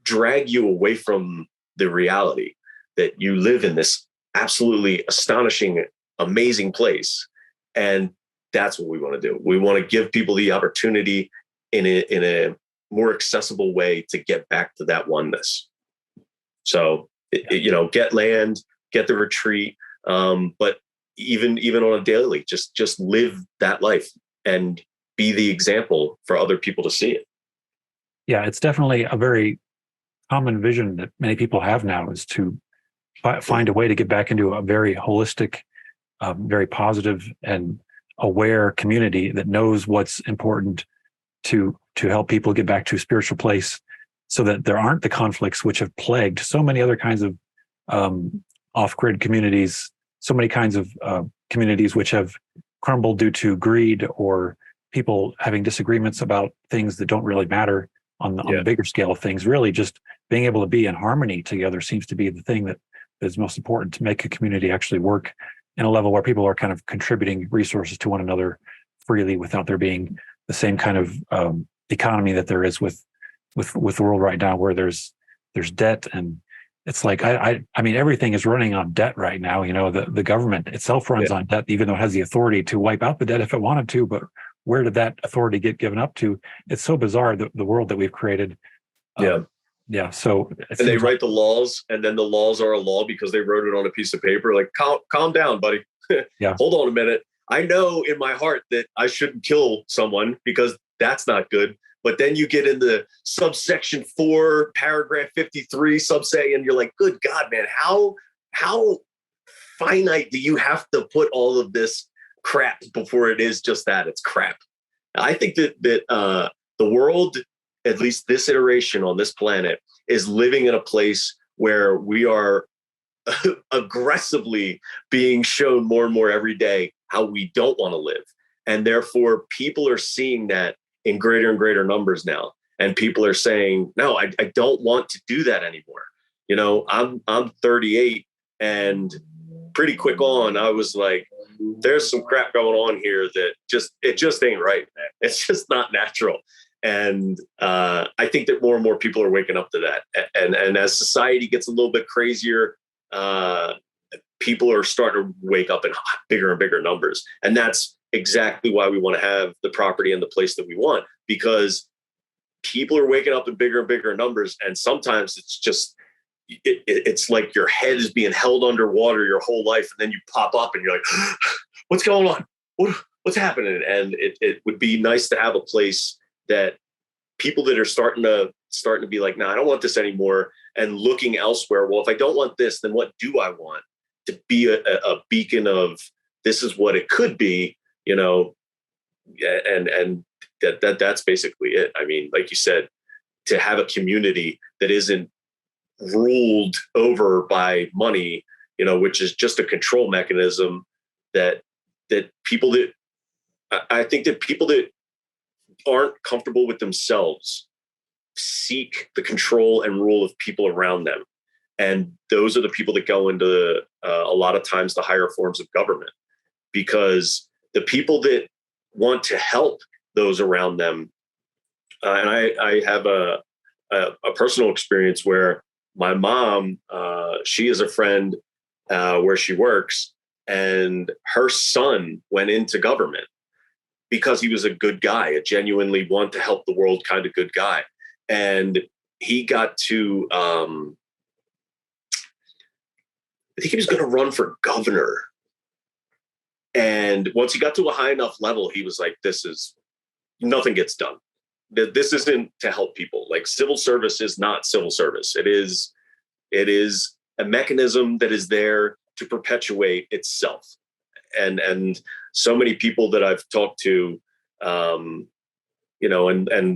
drag you away from the reality that you live in this absolutely astonishing, amazing place. And that's what we want to do. We want to give people the opportunity in a more accessible way to get back to that oneness. So, get land, get the retreat, but even on a daily, just live that life and be the example for other people to see it. Yeah, it's definitely a very common vision that many people have now, is to find a way to get back into a very holistic, very positive and aware community that knows what's important to help people get back to a spiritual place, so that there aren't the conflicts which have plagued so many other kinds of off-grid communities, so many kinds of communities which have crumbled due to greed or people having disagreements about things that don't really matter on the bigger scale of things. Really, just being able to be in harmony together seems to be the thing that is most important to make a community actually work in a level where people are kind of contributing resources to one another freely, without there being the same kind of economy that there is with the world right now, where there's debt. And it's like, I mean, everything is running on debt right now. The government itself runs on debt, even though it has the authority to wipe out the debt if it wanted to. But where did that authority get given up to? It's so bizarre, the world that we've created. So and they write the laws, and then the laws are a law because they wrote it on a piece of paper. Like, calm down, buddy. Hold on a minute. I know in my heart that I shouldn't kill someone because that's not good. But then you get into subsection 4, paragraph 53, subsection, and you're like, good God, man, how finite do you have to put all of this crap before it is just that? It's crap. I think that the world, at least this iteration on this planet, is living in a place where we are aggressively being shown more and more every day how we don't want to live. And therefore, people are seeing that in greater and greater numbers now. And people are saying, no, I don't want to do that anymore. I'm 38, and pretty quick on, I was like, there's some crap going on here that it just ain't right, man. It's just not natural. And I think that more and more people are waking up to that. And as society gets a little bit crazier, people are starting to wake up in bigger and bigger numbers. And that's exactly why we want to have the property and the place that we want, because people are waking up in bigger and bigger numbers. And sometimes it's just, it's like your head is being held underwater your whole life. And then you pop up and you're like, what's going on? What's happening? And it would be nice to have a place that people that are starting to be like, I don't want this anymore, and looking elsewhere. Well, if I don't want this, then what do I want? To be a beacon of this is what it could be, and that's basically it. I mean, like you said, to have a community that isn't ruled over by money, which is just a control mechanism that people that I think that people that aren't comfortable with themselves seek the control and rule of people around them. And those are the people that go into a lot of times the higher forms of government, because the people that want to help those around them. And I have a personal experience where my mom, she is a friend where she works, and her son went into government because he was a good guy, a genuinely want to help the world kind of good guy. And he got to, I think he was going to run for governor. And once he got to a high enough level, he was like, nothing gets done. This isn't to help people. Like, civil service is not civil service. It is It is a mechanism that is there to perpetuate itself. And so many people that I've talked to, and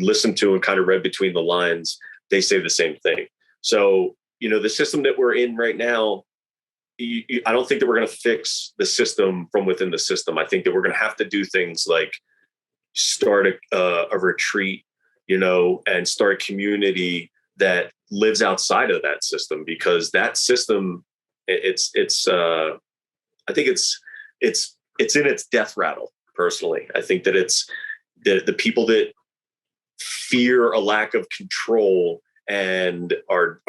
listened to and kind of read between the lines, they say the same thing. So, the system that we're in right now, I don't think that we're going to fix the system from within the system. I think that we're going to have to do things like start a retreat, and start a community that lives outside of that system, because that system, I think it's in its death rattle. Personally, I think that it's the people that fear a lack of control and are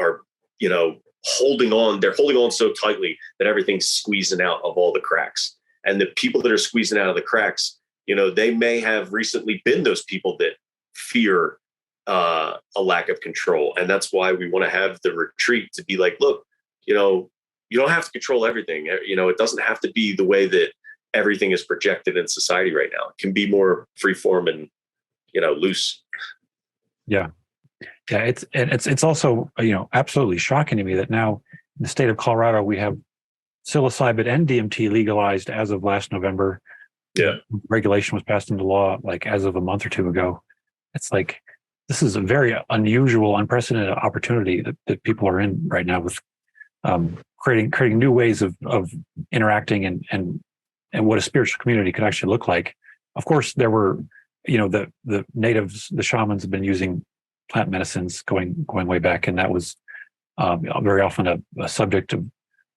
holding on. They're holding on so tightly that everything's squeezing out of all the cracks. And the people that are squeezing out of the cracks, they may have recently been those people that fear a lack of control. And that's why we want to have the retreat to be like, look, you don't have to control everything. It doesn't have to be the way that everything is projected in society right now. It can be more freeform and, loose. Yeah. Yeah. It's also, absolutely shocking to me that now in the state of Colorado, we have psilocybin and DMT legalized as of last November. Yeah. Regulation was passed into law like as of a month or two ago. It's like, this is a very unusual, unprecedented opportunity that people are in right now with creating new ways of interacting and what a spiritual community could actually look like. Of course, there were, the natives, the shamans have been using plant medicines going way back, and that was very often a subject of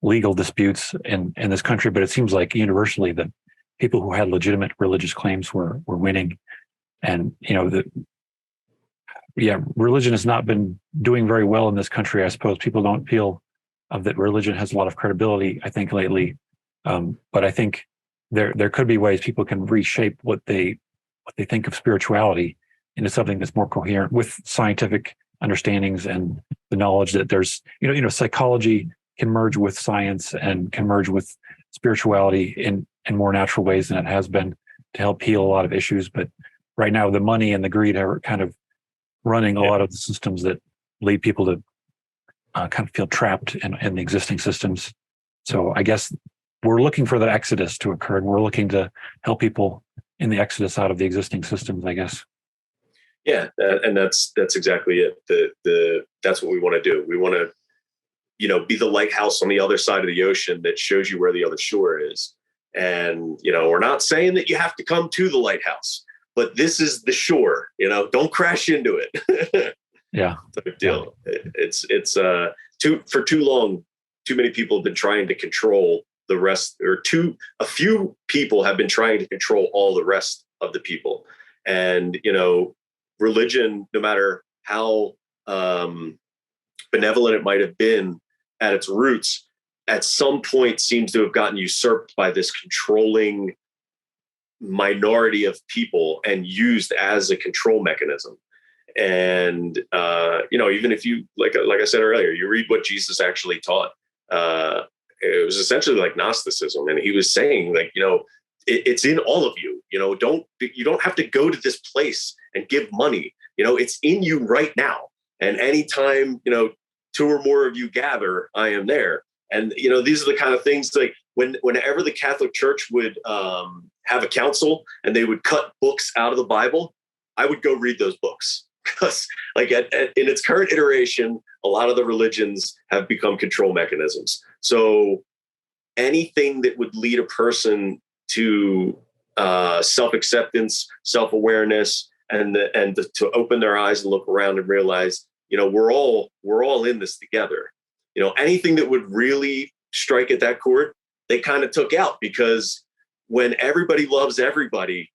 legal disputes in this country. But it seems like universally the people who had legitimate religious claims were winning, and religion has not been doing very well in this country. I suppose people don't feel that religion has a lot of credibility, I think, lately. But I think there could be ways people can reshape what they think of spirituality into something that's more coherent with scientific understandings and the knowledge that there's, psychology can merge with science and can merge with spirituality in more natural ways than it has been to help heal a lot of issues. But right now, the money and the greed are kind of running a lot of the systems that lead people to kind of feel trapped in the existing systems. So I guess we're looking for the exodus to occur, and we're looking to help people in the exodus out of the existing systems, I guess. Yeah, and that's exactly it. That's what we want to do. We want to, be the lighthouse on the other side of the ocean that shows you where the other shore is. And we're not saying that you have to come to the lighthouse, but this is the shore. Don't crash into it. Yeah, type deal. Yeah. For too long, too many people have been trying to control the rest, a few people have been trying to control all the rest of the people. And, religion, no matter how benevolent it might have been at its roots, at some point seems to have gotten usurped by this controlling minority of people and used as a control mechanism. And, even if you, like I said earlier, you read what Jesus actually taught, it was essentially like Gnosticism. And he was saying, like, it's in all of you. You don't have to go to this place and give money. It's in you right now. And anytime, two or more of you gather, I am there. And, these are the kind of things like whenever the Catholic Church would have a council and they would cut books out of the Bible, I would go read those books. Because like in its current iteration, a lot of the religions have become control mechanisms. So anything that would lead a person to self-acceptance, self-awareness, and to open their eyes and look around and realize, we're all in this together. Anything that would really strike at that chord, they kind of took out, because when everybody loves everybody,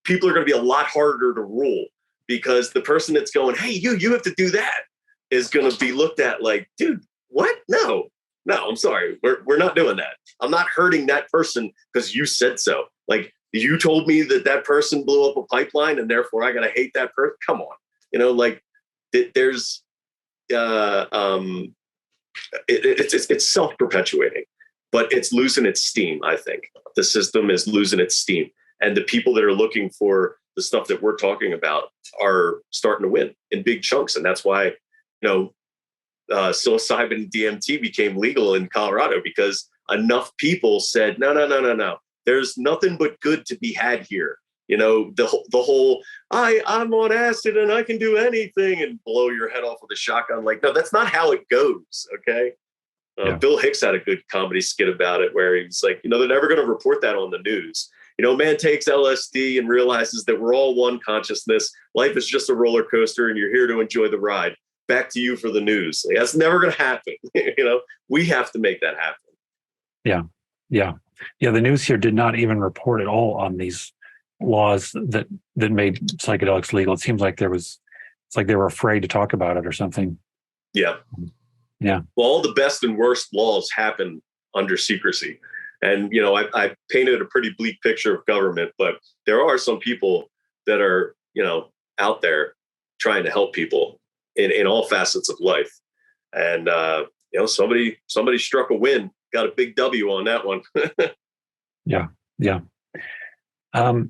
people are going to be a lot harder to rule, because the person that's going, hey, you have to do that, is going to be looked at like, dude, what? No, I'm sorry. We're not doing that. I'm not hurting that person because you said so. Like, you told me that person blew up a pipeline and therefore I got to hate that person. Come on. There's, it's self-perpetuating, but it's losing its steam. I think the system is losing its steam, and the people that are looking for the stuff that we're talking about are starting to win in big chunks. And that's why, psilocybin and DMT became legal in Colorado because enough people said, no, no, no, no, no. There's nothing but good to be had here. You know, the whole I'm on acid and I can do anything and blow your head off with a shotgun. Like, no, that's not how it goes. Okay. Yeah. Bill Hicks had a good comedy skit about it where he was like, you know, they're never going to report that on the news. You know, man takes LSD and realizes that we're all one consciousness. Life is just a roller coaster and you're here to enjoy the ride. Back to you for the news. Like, that's never going to happen. You know, we have to make that happen. Yeah. Yeah. Yeah. The news here did not even report at all on these laws that made psychedelics legal. It seems like it's like they were afraid to talk about it or something. Yeah. Yeah. Well, all the best and worst laws happen under secrecy. And, you know, I painted a pretty bleak picture of government, but there are some people that are, you know, out there trying to help people in all facets of life. And, you know, somebody struck a win, got a big W on that one. Yeah. Yeah.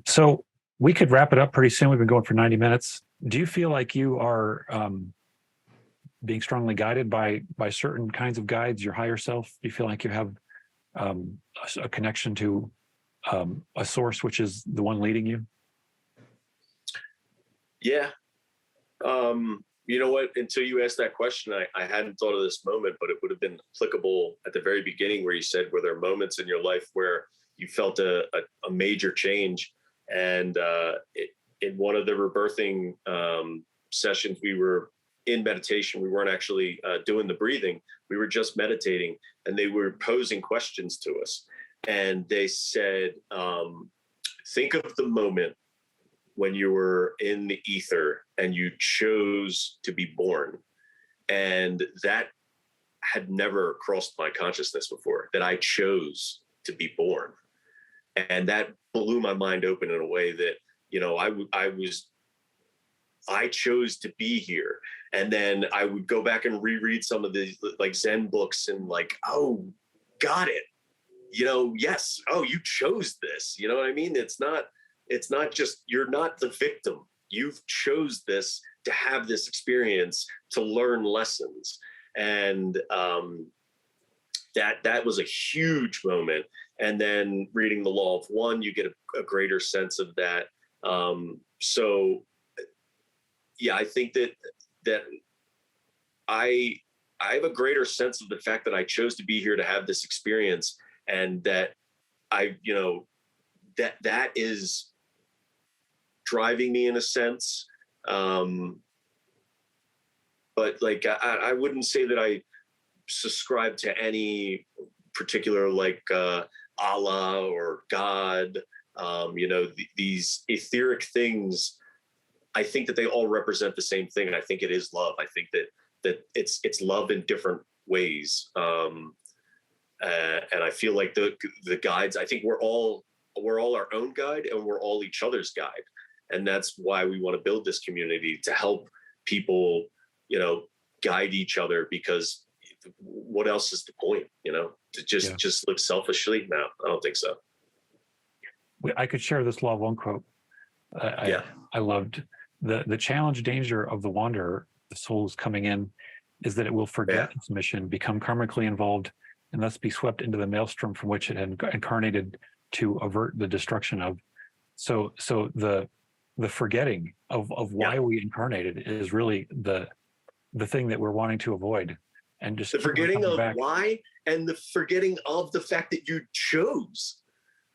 So we could wrap it up pretty soon. We've been going for 90 minutes. Do you feel like you are being strongly guided by certain kinds of guides, your higher self? Do you feel like you have a connection to a source, which is the one leading you? Yeah. You know what? Until you asked that question, I hadn't thought of this moment, but it would have been applicable at the very beginning where you said, were there moments in your life where you felt a major change? And in one of the rebirthing sessions, we were in meditation. We weren't actually doing the breathing. We were just meditating, and they were posing questions to us. And they said, think of the moment when you were in the ether and you chose to be born. And that had never crossed my consciousness before, that I chose to be born. And that blew my mind open in a way that, you know, I chose to be here. And then I would go back and reread some of the like Zen books and like, oh, got it. You know, yes. Oh, you chose this. You know what I mean? It's not just, you're not the victim. You've chose this to have this experience, to learn lessons. And that was a huge moment. And then reading The Law of One, you get a greater sense of that. So yeah, I think that I have a greater sense of the fact that I chose to be here to have this experience, and that you know, that is driving me in a sense. But like, I wouldn't say that I subscribe to any particular like Allah or God. You know, these etheric things, I think that they all represent the same thing. And I think it is love. I think that it's love in different ways. And I feel like the guides, I think we're all our own guide, and we're all each other's guide. And that's why we want to build this community, to help people, you know, guide each other, because what else is the point, you know, to just live selfishly? No, I don't think so. I could share this Law of One quote. I loved the challenge danger of the wanderer, the soul's coming in, is that it will forget its mission, become karmically involved, and thus be swept into the maelstrom from which it had incarnated to avert the destruction of. So the forgetting of why we incarnated is really the thing that we're wanting to avoid. And just the forgetting of why, and the forgetting of the fact that you chose.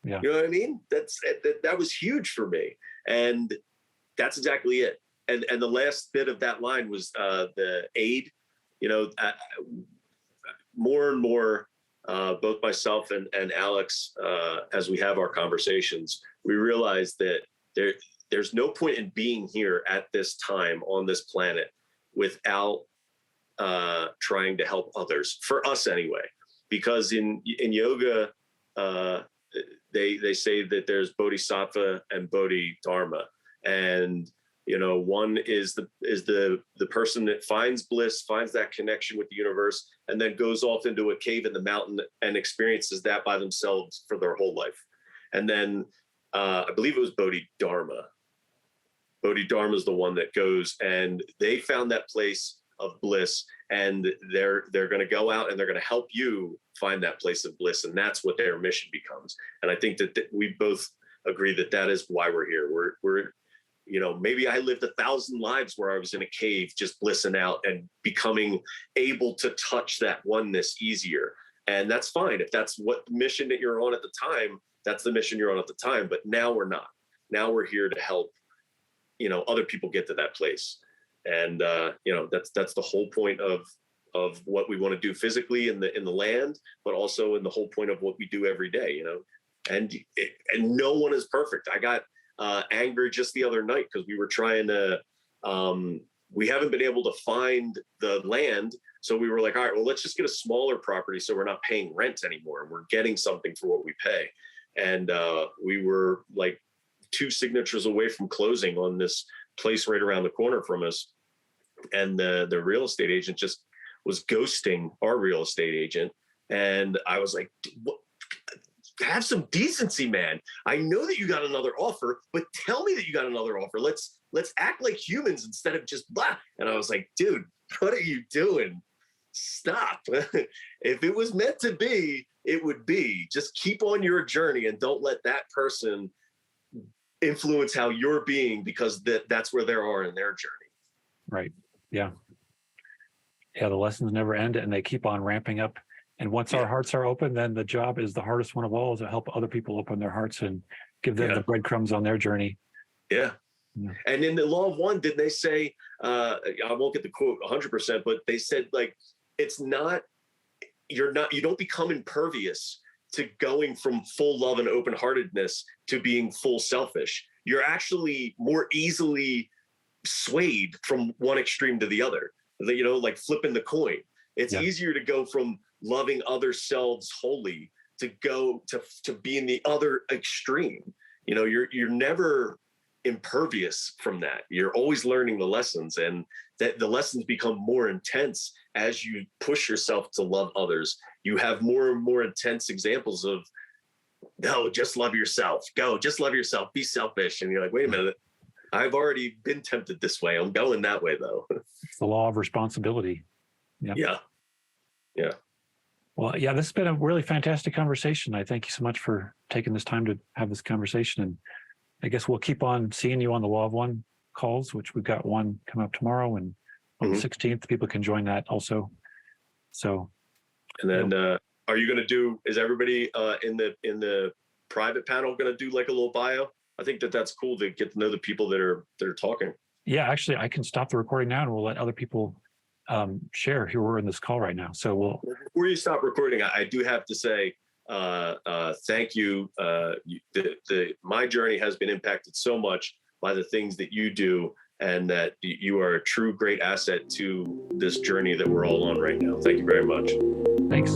Yeah. You know what I mean? That was huge for me. And that's exactly it. And the last bit of that line was the aid. You know, more and more, both myself and Alex, as we have our conversations, we realize that there's no point in being here at this time on this planet without trying to help others, for us anyway. Because in yoga, they say that there's bodhisattva and bodhidharma, and you know, one is the person that finds bliss, finds that connection with the universe, and then goes off into a cave in the mountain and experiences that by themselves for their whole life. And then I believe it was bodhidharma. Bodhidharma is the one that goes, and they found that place of bliss, and they're going to go out and they're going to help you find that place of bliss, and that's what their mission becomes. And I think that we both agree that that is why we're here. We're maybe I lived 1,000 lives where I was in a cave just blissing out and becoming able to touch that oneness easier. And that's fine. If that's what mission that you're on at the time, that's the mission you're on at the time. But now we're not. Now we're here to help, other people get to that place. And, that's the whole point of what we want to do physically in the land, but also in the whole point of what we do every day, and no one is perfect. I got angry just the other night because we were trying to, we haven't been able to find the land. So we were like, all right, well, let's just get a smaller property so we're not paying rent anymore. We're getting something for what we pay. And we were like 2 signatures away from closing on this place right around the corner from us. And the real estate agent just was ghosting our real estate agent. And I was like, what? Have some decency, man. I know that you got another offer, but tell me that you got another offer. Let's act like humans instead of just blah. And I was like, dude, what are you doing? Stop. If it was meant to be, it would be. Just keep on your journey and don't let that person influence how you're being, because that's where they are in their journey. Right. Yeah. Yeah. The lessons never end and they keep on ramping up. And once our hearts are open, then the job is the hardest one of all, is to help other people open their hearts and give them the breadcrumbs on their journey. Yeah. And in the Law of One, did they say, I won't get the quote 100%, but they said, like, you don't become impervious to going from full love and open-heartedness to being full selfish. You're actually more easily swayed from one extreme to the other, like flipping the coin. It's easier to go from loving other selves wholly to go to being the other extreme. You're never impervious from that. You're always learning the lessons, and that the lessons become more intense as you push yourself to love others. You have more and more intense examples of, no, just love yourself. Go, just love yourself. Be selfish. And you're like, wait a minute. I've already been tempted this way. I'm going that way, though. It's the law of responsibility. Yeah. Well, this has been a really fantastic conversation. I thank you so much for taking this time to have this conversation. And I guess we'll keep on seeing you on the Law of One calls, which we've got one coming up tomorrow. And on the 16th, people can join that also. So. And then are you going to is everybody in the private panel going to do like a little bio? I think that's cool to get to know the people that are talking. Yeah, actually, I can stop the recording now and we'll let other people share who are in this call right now. So before you stop recording, I do have to say thank you. My journey has been impacted so much by the things that you do, and that you are a true great asset to this journey that we're all on right now. Thank you very much. Thanks.